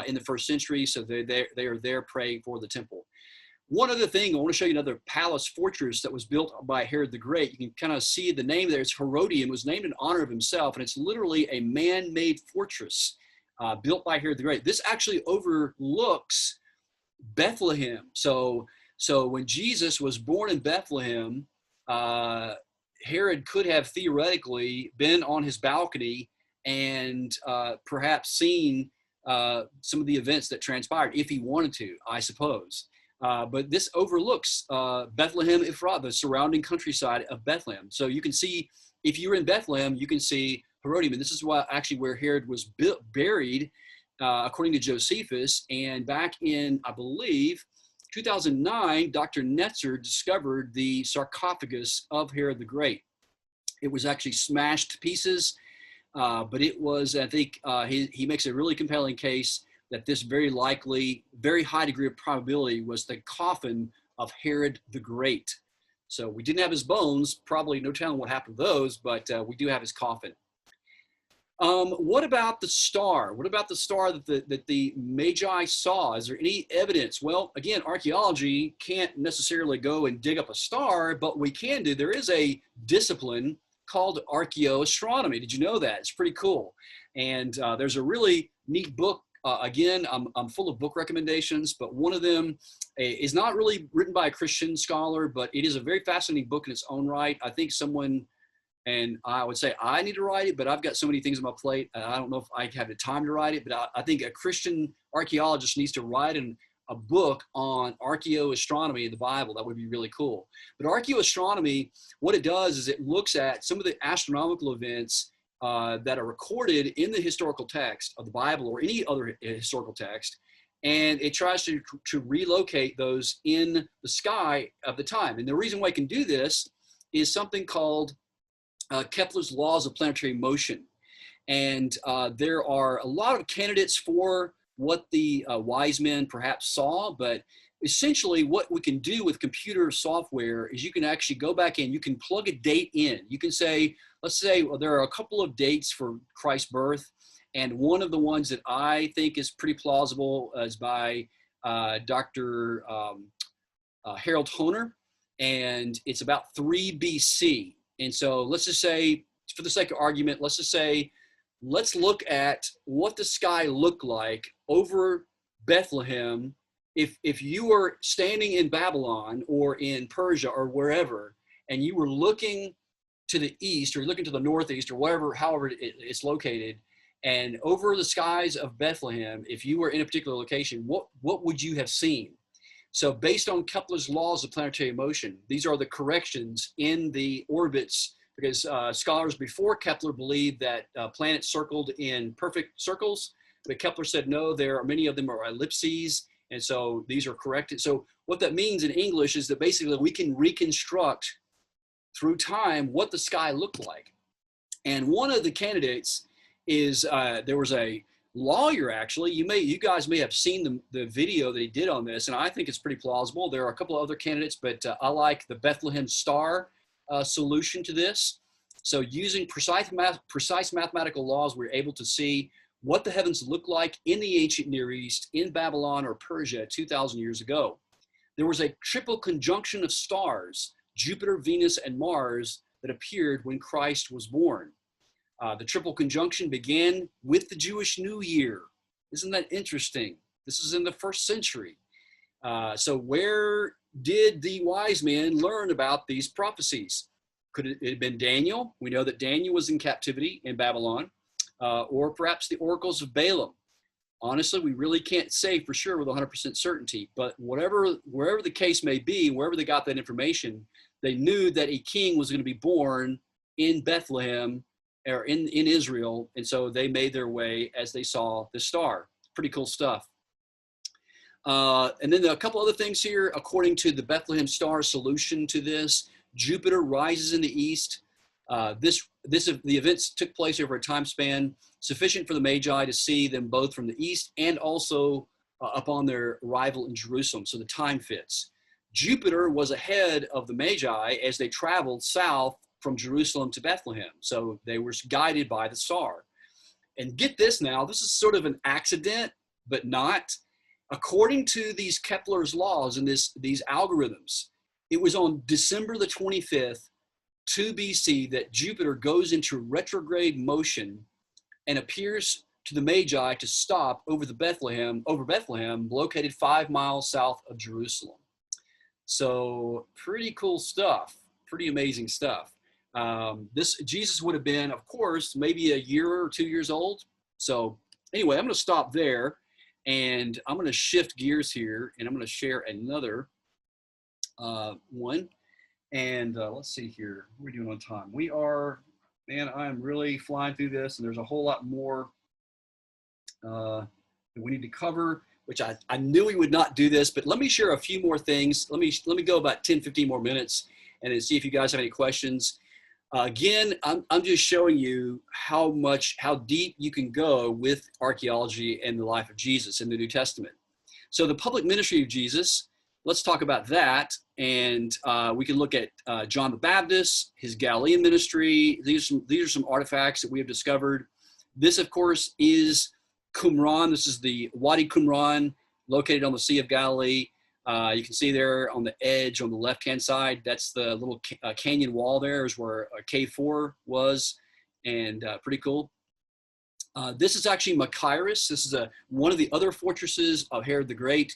in the 1st century, so they are there praying for the temple. One other thing, I want to show you another palace fortress that was built by Herod the Great. You can kind of see the name there. It's Herodian. It was named in honor of himself, and it's literally a man-made fortress built by Herod the Great. This actually overlooks Bethlehem. So when Jesus was born in Bethlehem, Herod could have theoretically been on his balcony and perhaps seen some of the events that transpired if he wanted to, I suppose. But this overlooks Bethlehem Ephrath, the surrounding countryside of Bethlehem. So you can see, if you're in Bethlehem, you can see Herodian. And this is actually where Herod was buried, according to Josephus. And back in, I believe, 2009, Dr. Netzer discovered the sarcophagus of Herod the Great. It was actually smashed to pieces, but it was, I think, he makes a really compelling case that this very likely, very high degree of probability was the coffin of Herod the Great. So we didn't have his bones, probably no telling what happened to those, but we do have his coffin. What about the star? What about the star that the Magi saw? Is there any evidence? Well, again, archaeology can't necessarily go and dig up a star, but we can do. There is a discipline called Archaeoastronomy. Did you know that? It's pretty cool. And there's a really neat book. Again, I'm full of book recommendations, but one of them is not really written by a Christian scholar, but it is a very fascinating book in its own right. I think someone, and I would say I need to write it, but I've got so many things on my plate. I don't know if I have the time to write it, but I think a Christian archaeologist needs to write a book on archaeoastronomy in the Bible. That would be really cool. But archaeoastronomy, what it does is it looks at some of the astronomical events that are recorded in the historical text of the Bible or any other historical text, and it tries to relocate those in the sky of the time. And the reason why it can do this is something called Kepler's laws of planetary motion. And there are a lot of candidates for what the wise men perhaps saw, but essentially what we can do with computer software is you can actually go back in, you can plug a date in. You can say, let's say, well, there are a couple of dates for Christ's birth, and one of the ones that I think is pretty plausible is by Dr. Harold Hoehner, and it's about 3 BC. And so let's just say, for the sake of argument, let's just say, let's look at what the sky looked like over Bethlehem if you were standing in Babylon or in Persia or wherever, and you were looking to the east or looking to the northeast or wherever, however it's located, and over the skies of Bethlehem, if you were in a particular location, what would you have seen? So based on Kepler's laws of planetary motion, these are the corrections in the orbits, because scholars before Kepler believed that planets circled in perfect circles, but Kepler said no, many of them are ellipses, and so these are corrected. So what that means in English is that basically we can reconstruct through time what the sky looked like. And one of the candidates is, there was a lawyer, actually, you guys may have seen the video that he did on this, and I think it's pretty plausible. There are a couple of other candidates, but I like the Bethlehem star solution to this. So using precise mathematical laws, we're able to see what the heavens looked like in the ancient Near East, in Babylon or Persia 2,000 years ago. There was a triple conjunction of stars, Jupiter, Venus, and Mars, that appeared when Christ was born. The triple conjunction began with the Jewish New Year. Isn't that interesting? This is in the 1st century. So where did the wise men learn about these prophecies? Could it have been Daniel? We know that Daniel was in captivity in Babylon, or perhaps the oracles of Balaam. Honestly, we really can't say for sure with 100% certainty, but wherever the case may be, wherever they got that information, they knew that a king was going to be born in Bethlehem or in Israel, and so they made their way as they saw the star. Pretty cool stuff. And then there are a couple other things here. According to the Bethlehem star solution to this, Jupiter rises in the east. The events took place over a time span sufficient for the Magi to see them both from the east and also upon their arrival in Jerusalem. So the time fits. Jupiter was ahead of the Magi as they traveled south from Jerusalem to Bethlehem. So they were guided by the star. And get this now, this is sort of an accident, but not. According to these Kepler's laws and these algorithms, it was on December the 25th, 2 BC, that Jupiter goes into retrograde motion and appears to the Magi to stop over Bethlehem, located 5 miles south of Jerusalem. So pretty cool stuff, pretty amazing stuff. Jesus would have been, of course, maybe a year or 2 years old. So anyway, I'm going to stop there, and I'm going to shift gears here, and I'm going to share another one. And let's see here. What are we doing on time? We are, man, I'm really flying through this, and there's a whole lot more that we need to cover, which I knew we would not do this, but let me share a few more things. Let me go about 10, 15 more minutes and then see if you guys have any questions. Again, I'm just showing you how deep you can go with archaeology and the life of Jesus in the New Testament. So the public ministry of Jesus, let's talk about that. And we can look at John the Baptist, his Galilean ministry. These are some artifacts that we have discovered. This, of course, is Qumran. This is the Wadi Qumran, located on the Sea of Galilee. You can see there on the edge on the left-hand side, that's the little canyon wall there is where Cave 4 was, and pretty cool. This is actually Machaerus. This is one of the other fortresses of Herod the Great.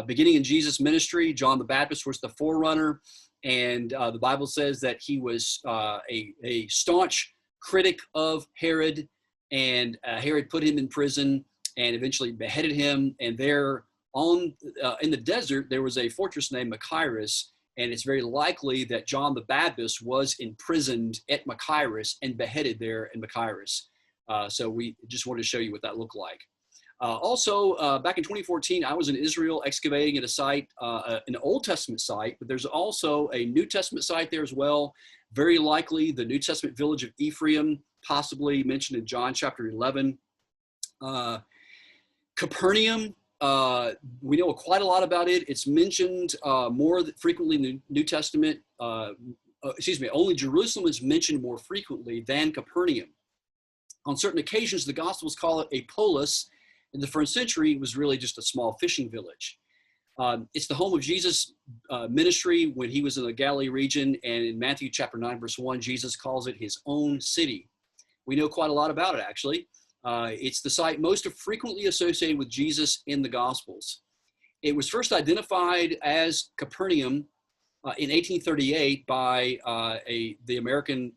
Beginning in Jesus' ministry, John the Baptist was the forerunner, and the Bible says that he was a staunch critic of Herod, and Herod put him in prison and eventually beheaded him. And there in the desert, there was a fortress named Machaerus, and it's very likely that John the Baptist was imprisoned at Machaerus and beheaded there in Machaerus. So we just wanted to show you what that looked like. Also, back in 2014, I was in Israel excavating at a site, an Old Testament site, but there's also a New Testament site there as well. Very likely the New Testament village of Ephraim, possibly mentioned in John chapter 11. Capernaum, we know quite a lot about it. It's mentioned more frequently in the New Testament. Only Jerusalem is mentioned more frequently than Capernaum. On certain occasions, the Gospels call it a polis. In the first century, it was really just a small fishing village. It's the home of Jesus' ministry when he was in the Galilee region, and in Matthew chapter 9, verse 1, Jesus calls it his own city. We know quite a lot about it, actually. It's the site most frequently associated with Jesus in the Gospels. It was first identified as Capernaum in 1838 by the American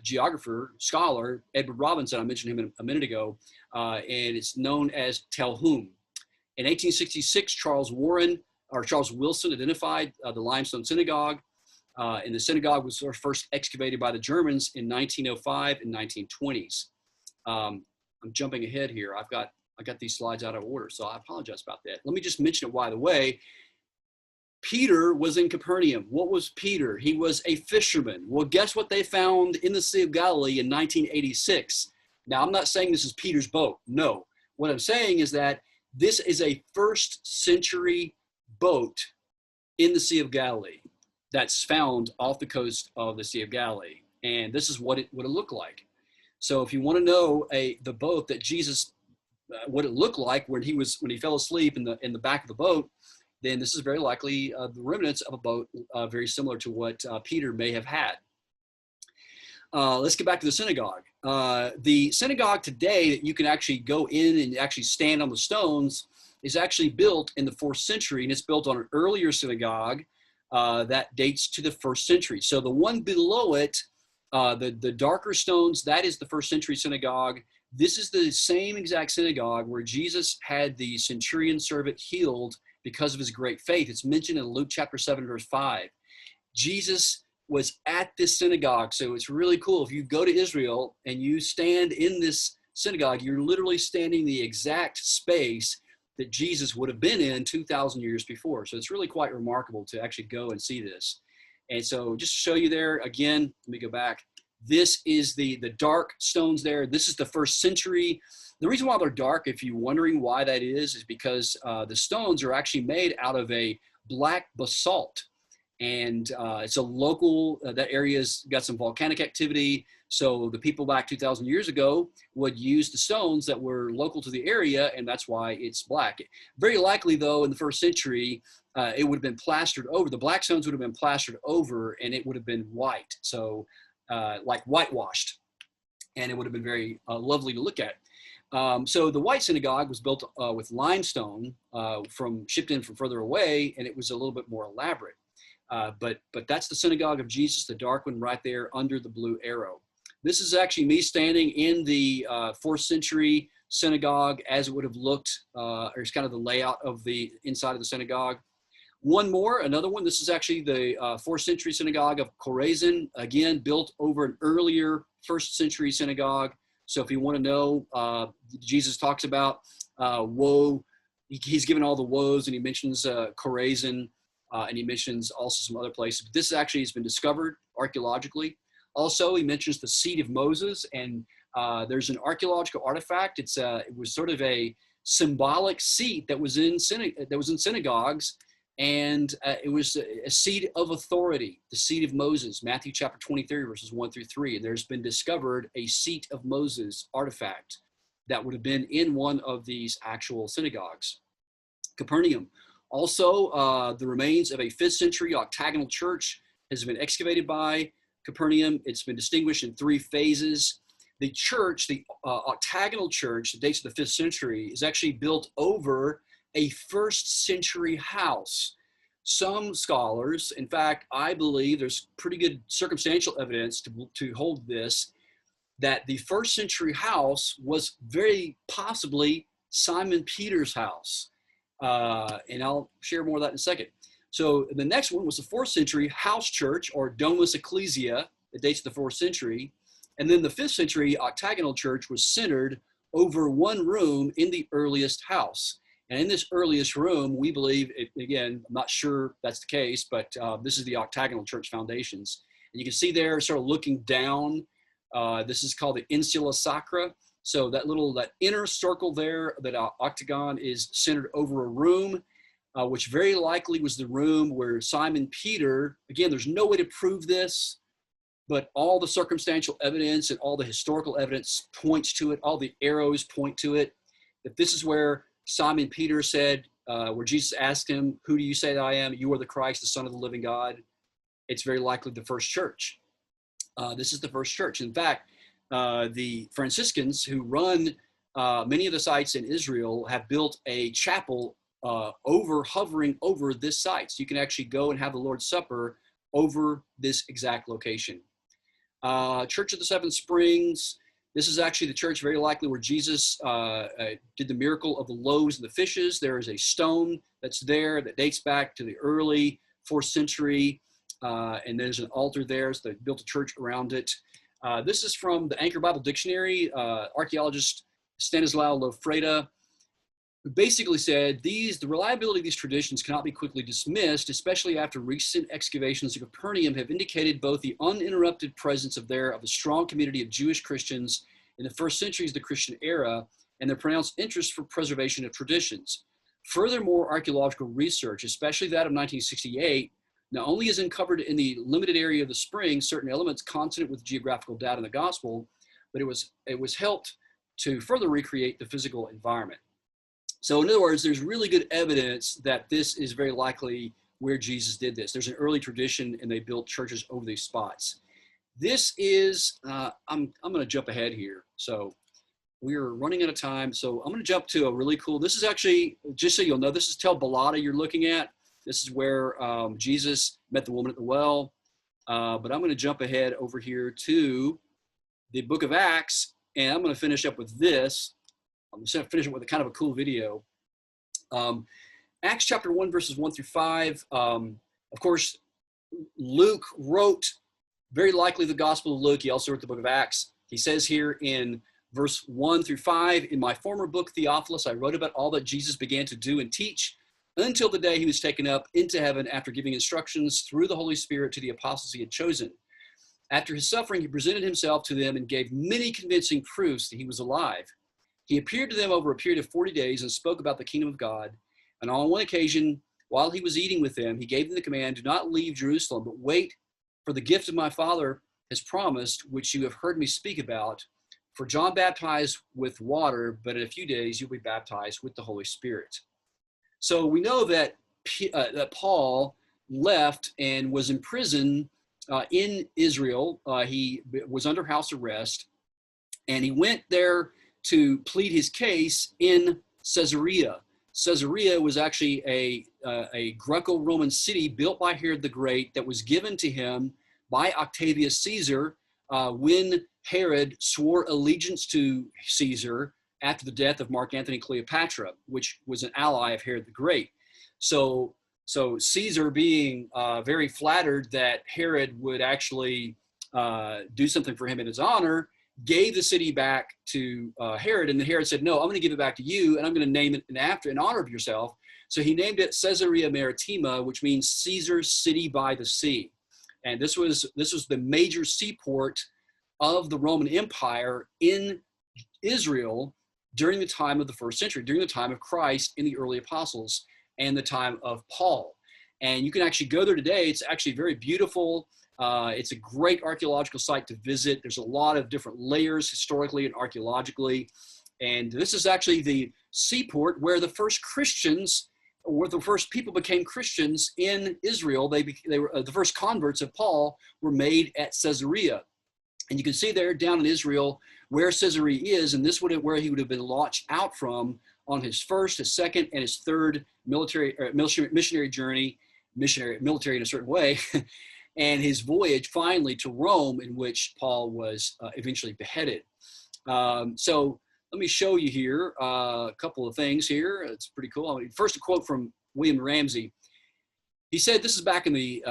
geographer, scholar, Edward Robinson. I mentioned him a minute ago, and it's known as Tel Hum. In 1866, Charles Wilson identified the limestone synagogue, and the synagogue was first excavated by the Germans in 1905 and 1920s. I'm jumping ahead here. I got these slides out of order, so I apologize about that. Let me just mention it by the way. Peter was in Capernaum. What was Peter? He was a fisherman. Well, guess what they found in the Sea of Galilee in 1986? Now, I'm not saying this is Peter's boat. No. What I'm saying is that this is a first century boat in the Sea of Galilee that's found off the coast of the Sea of Galilee. And this is what it would have looked like. So if you want to know the boat that Jesus, what it looked like when he fell asleep in the back of the boat, then this is very likely the remnants of a boat very similar to what Peter may have had. Let's get back to the synagogue. The synagogue today that you can actually go in and actually stand on the stones is actually built in the 4th century, and it's built on an earlier synagogue that dates to the 1st century. So the one below it, the darker stones, that is the 1st century synagogue. This is the same exact synagogue where Jesus had the centurion servant healed because of his great faith. It's mentioned in Luke chapter 7, verse 5. Jesus was at this synagogue. So it's really cool. If you go to Israel and you stand in this synagogue, you're literally standing the exact space that Jesus would have been in 2,000 years before. So it's really quite remarkable to actually go and see this. And so just to show you there, again, let me go back. This is the dark stones there. This is the 1st century. The reason why they're dark, if you're wondering why that is because the stones are actually made out of a black basalt. And it's a local, that area's got some volcanic activity. So the people back 2,000 years ago would use the stones that were local to the area, and that's why it's black. Very likely, though, in the 1st century, it would have been plastered over. The black stones would have been plastered over, and it would have been white. So like whitewashed, and it would have been very lovely to look at. So the white synagogue was built with limestone shipped in from further away, and it was a little bit more elaborate. But that's the synagogue of Jesus, the dark one right there under the blue arrow. This is actually me standing in the 4th century synagogue as it would have looked, or it's kind of the layout of the inside of the synagogue. Another one, this is actually the 4th century synagogue of Chorazin, again, built over an earlier 1st century synagogue. So if you want to know, Jesus talks about woe, he's given all the woes, and he mentions Chorazin, and he mentions also some other places. But this actually has been discovered archaeologically. Also, he mentions the seat of Moses, and there's an archaeological artifact. It was sort of a symbolic seat that was in synagogues, and it was a seat of authority, the seat of Moses, Matthew chapter 23, verses 1 through 3. And there's been discovered a seat of Moses artifact that would have been in one of these actual synagogues. Capernaum. Also, the remains of a 5th century octagonal church has been excavated by Capernaum. It's been distinguished in 3 phases. The church, the octagonal church that dates to the 5th century, is actually built over a 1st century house. Some scholars, in fact, I believe there's pretty good circumstantial evidence to hold this, that the 1st century house was very possibly Simon Peter's house. And I'll share more of that in a second. So the next one was the 4th century house church, or Domus Ecclesia. It dates to the 4th century. And then the 5th century octagonal church was centered over one room in the earliest house. And in this earliest room, we believe, again, I'm not sure that's the case, but this is the octagonal church foundations. And you can see there, sort of looking down, this is called the insula sacra. So that inner circle there, that octagon, is centered over a room, which very likely was the room where Simon Peter, again, there's no way to prove this, but all the circumstantial evidence and all the historical evidence points to it. All the arrows point to it. That this is where Simon Peter said, where Jesus asked him, "Who do you say that I am? You are the Christ, the Son of the living God." It's very likely the first church. This is the first church. In fact, the Franciscans, who run many of the sites in Israel, have built a chapel hovering over this site. So you can actually go and have the Lord's Supper over this exact location. Church of the Seven Springs. This is actually the church very likely where Jesus did the miracle of the loaves and the fishes. There is a stone that's there that dates back to the early 4th century. And there's an altar there, so they built a church around it. This is from the Anchor Bible Dictionary. Archaeologist Stanislaw Lofreda basically said, the reliability of these traditions cannot be quickly dismissed, especially after recent excavations of Capernaum have indicated both the uninterrupted presence of a strong community of Jewish Christians in the first centuries of the Christian era, and their pronounced interest for preservation of traditions. Furthermore, archaeological research, especially that of 1968, not only has uncovered in the limited area of the spring certain elements consonant with geographical data in the gospel, but it was helped to further recreate the physical environment. So in other words, there's really good evidence that this is very likely where Jesus did this. There's an early tradition, and they built churches over these spots. This is, I'm going to jump ahead here. So we're running out of time. So I'm going to jump to a really cool, this is actually, just so you'll know, this is Tel Balata you're looking at. This is where Jesus met the woman at the well. But I'm going to jump ahead over here to the book of Acts, and I'm going to finish up with this. I'm just going to finish it with a kind of a cool video. Acts chapter 1, verses 1 through 5. Of course, Luke wrote very likely the Gospel of Luke. He also wrote the book of Acts. He says here in verse 1 through 5, "In my former book, Theophilus, I wrote about all that Jesus began to do and teach until the day he was taken up into heaven after giving instructions through the Holy Spirit to the apostles he had chosen. After his suffering, he presented himself to them and gave many convincing proofs that he was alive. He appeared to them over a period of 40 days and spoke about the kingdom of God. And on one occasion, while he was eating with them, he gave them the command, 'Do not leave Jerusalem, but wait for the gift of my Father has promised, which you have heard me speak about. For John baptized with water, but in a few days you'll be baptized with the Holy Spirit.'" So we know that Paul left and was in prison in Israel. He was under house arrest, and he went there to plead his case in Caesarea. Caesarea was actually a Greco-Roman city built by Herod the Great that was given to him by Octavius Caesar when Herod swore allegiance to Caesar after the death of Mark Antony Cleopatra, which was an ally of Herod the Great. So Caesar, being very flattered that Herod would actually do something for him in his honor, gave the city back to Herod, and then Herod said, "No, I'm going to give it back to you, and I'm going to name it in honor of yourself." So he named it Caesarea Maritima, which means Caesar's city by the sea. And this was the major seaport of the Roman Empire in Israel during the time of the first century, during the time of Christ in the early apostles and the time of Paul. And you can actually go there today. It's actually very beautiful. It's a great archaeological site to visit. There's a lot of different layers historically and archaeologically. And this is actually the seaport where the first Christians, where the first people became Christians in Israel. They were the first converts of Paul were made at Caesarea. And you can see there down in Israel where Caesarea is, and this would have where he would have been launched out from on his first, his second, and his third missionary journey, military in a certain way, and his voyage finally to Rome, in which Paul was eventually beheaded. So let me show you here a couple of things here. It's pretty cool. First, a quote from William Ramsey. He said, this is back in the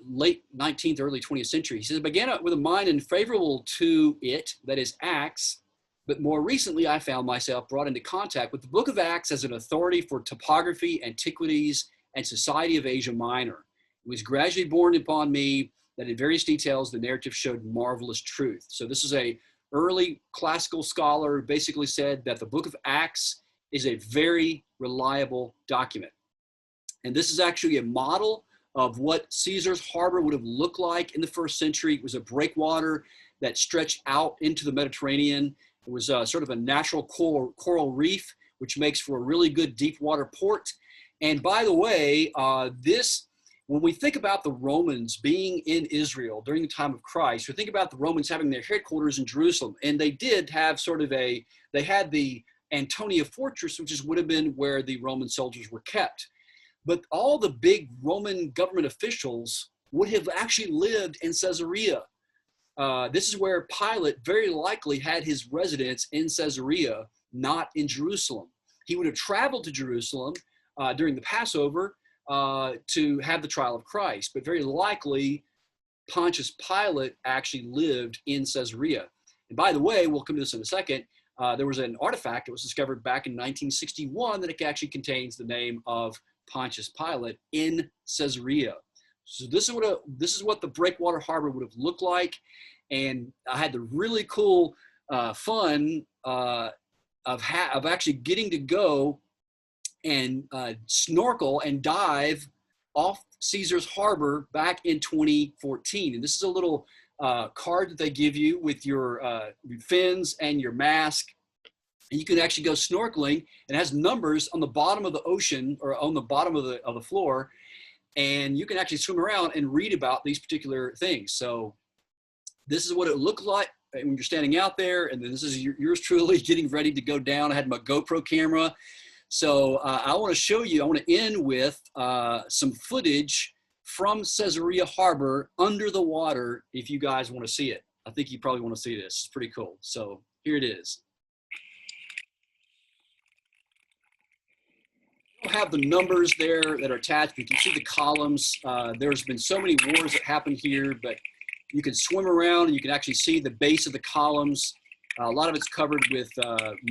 late 19th, early 20th century. He says, "It began with a mind unfavorable to it, that is Acts, But more recently, I found myself brought into contact with the Book of Acts as an authority for topography, antiquities, and society of Asia Minor. It was gradually borne upon me that in various details, the narrative showed marvelous truth. So this is a early classical scholar who basically said that the Book of Acts is a very reliable document. And this is actually a model of what Caesar's harbor would have looked like in the first century. It was a breakwater that stretched out into the Mediterranean. It was sort of a natural coral reef, which makes for a really good deep water port. And by the way, when we think about the Romans being in Israel during the time of Christ, we think about the Romans having their headquarters in Jerusalem, and they did have sort of they had the Antonia Fortress, which would have been where the Roman soldiers were kept. But all the big Roman government officials would have actually lived in Caesarea. This is where Pilate very likely had his residence, in Caesarea, not in Jerusalem. He would have traveled to Jerusalem during the Passover to have the trial of Christ, but very likely Pontius Pilate actually lived in Caesarea. And by the way, we'll come to this in a second, there was an artifact that was discovered back in 1961 that it actually contains the name of Pontius Pilate in Caesarea. So this is what the breakwater harbor would have looked like. And I had the really cool fun of actually getting to go and snorkel and dive off Caesar's harbor back in 2014. And this is a little card that they give you with your fins and your mask. And you can actually go snorkeling. It has numbers on the bottom of the ocean or on the bottom of the floor. And you can actually swim around and read about these particular things. So this is what it looked like when you're standing out there. And then this is yours truly getting ready to go down. I had my GoPro camera. So I want to show you, I want to end with some footage from Caesarea Harbor under the water if you guys want to see it. I think you probably want to see this. It's pretty cool. So here it is. I have the numbers there that are attached. You can see the columns. There's been so many wars that happened here, but you can swim around and you can actually see the base of the columns. A lot of it's covered with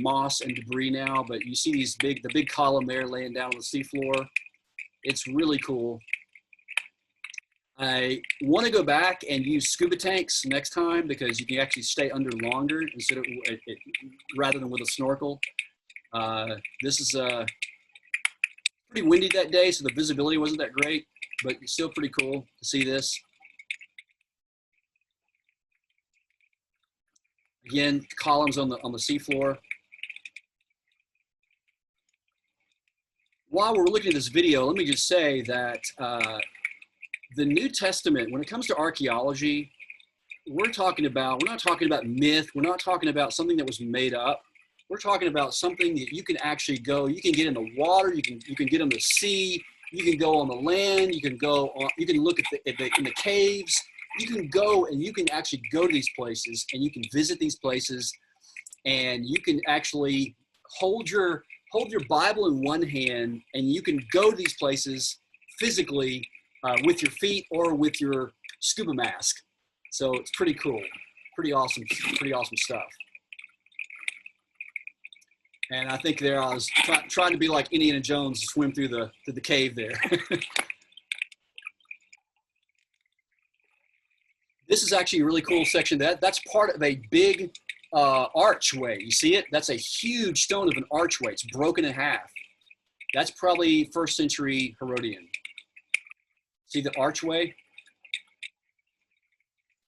moss and debris now, but you see the big column there laying down on the seafloor. It's really cool. I want to go back and use scuba tanks next time because you can actually stay under longer instead of rather than with a snorkel. This is pretty windy that day, so the visibility wasn't that great, but it's still pretty cool to see this. Again, columns on the seafloor. While we're looking at this video, let me just say that the New Testament, when it comes to archaeology, we're not talking about myth. We're not talking about something that was made up. We're talking about something that you can actually go. You can get in the water. You can get on the sea. You can go on the land. You can go on. You can look in the caves. You can go and you can actually go to these places and you can visit these places, and you can actually hold your Bible in one hand and you can go to these places physically with your feet or with your scuba mask. So it's pretty cool, pretty awesome stuff. And I think there I was trying to be like Indiana Jones, swim through the cave there. This is actually a really cool section. That's part of a big archway. You see it? That's a huge stone of an archway. It's broken in half. That's probably first century Herodian. See the archway?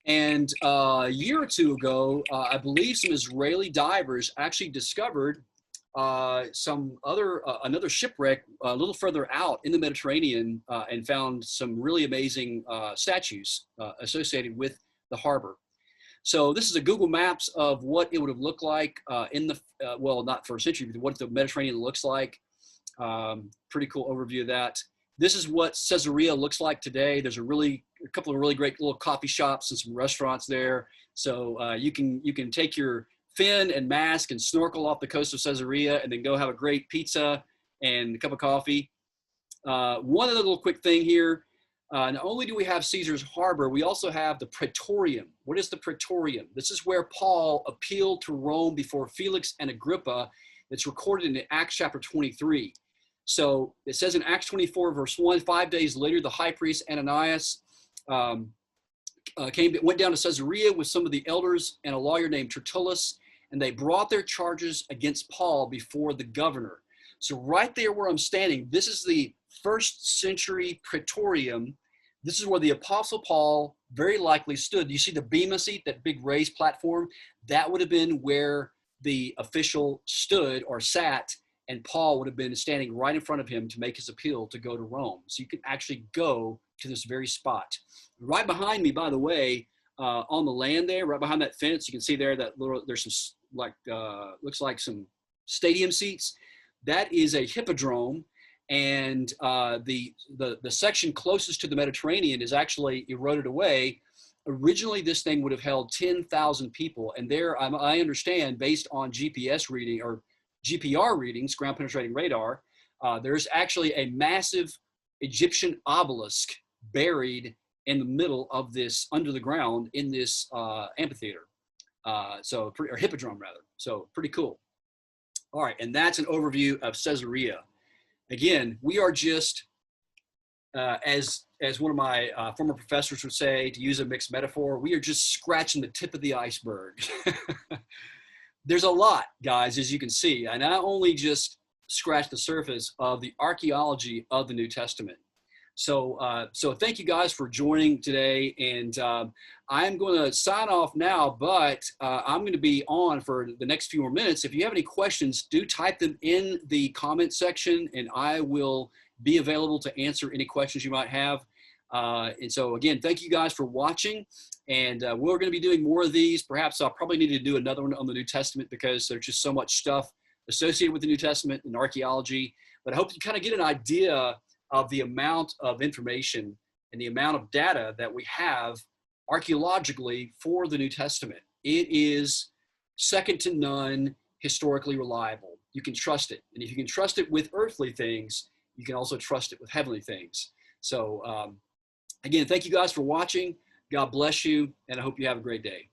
And a year or two ago, I believe some Israeli divers actually discovered another shipwreck a little further out in the Mediterranean and found some really amazing statues associated with the harbor. So this is a Google Maps of what it would have looked like in the, well, not first century, but what the Mediterranean looks like. Pretty cool overview of that. This is what Caesarea looks like today. There's a couple of really great little coffee shops and some restaurants there. So you can take your fin and mask and snorkel off the coast of Caesarea and then go have a great pizza and a cup of coffee. One other little quick thing here. not only do we have Caesar's Harbor, we also have the Praetorium. What is the Praetorium? This is where Paul appealed to Rome before Felix and Agrippa. It's recorded in Acts chapter 23. So it says in Acts 24, verse 1, 5 days later, the high priest Ananias went down to Caesarea with some of the elders and a lawyer named Tertullus, and they brought their charges against Paul before the governor. So right there where I'm standing, this is the first century Praetorium. This is where the Apostle Paul very likely stood. You see the bema seat, that big raised platform? That would have been where the official stood or sat, and Paul would have been standing right in front of him to make his appeal to go to Rome. So you can actually go to this very spot. Right behind me, by the way, on the land there, right behind that fence, you can see there that little, there's some like, looks like some stadium seats. That is a hippodrome. And the section closest to the Mediterranean is actually eroded away. Originally, this thing would have held 10,000 people. And there, I understand, based on GPS reading or GPR readings, ground penetrating radar, there's actually a massive Egyptian obelisk buried in the middle of this, under the ground, in this amphitheater. Or hippodrome rather. So pretty cool. All right, and that's an overview of Caesarea. Again, we are just, as one of my former professors would say, to use a mixed metaphor, we are just scratching the tip of the iceberg. There's a lot, guys, as you can see. I not only just scratched the surface of the archaeology of the New Testament. So thank you guys for joining today, and I'm going to sign off now, but I'm going to be on for the next few more minutes. If you have any questions, do type them in the comment section, and I will be available to answer any questions you might have. And so again, thank you guys for watching, and we're going to be doing more of these. Perhaps I'll probably need to do another one on the New Testament because there's just so much stuff associated with the New Testament and archaeology. But I hope you kind of get an idea of the amount of information and the amount of data that we have archaeologically for the New Testament. It is second to none, historically reliable. You can trust it. And if you can trust it with earthly things, you can also trust it with heavenly things. So again, thank you guys for watching. God bless you, and I hope you have a great day.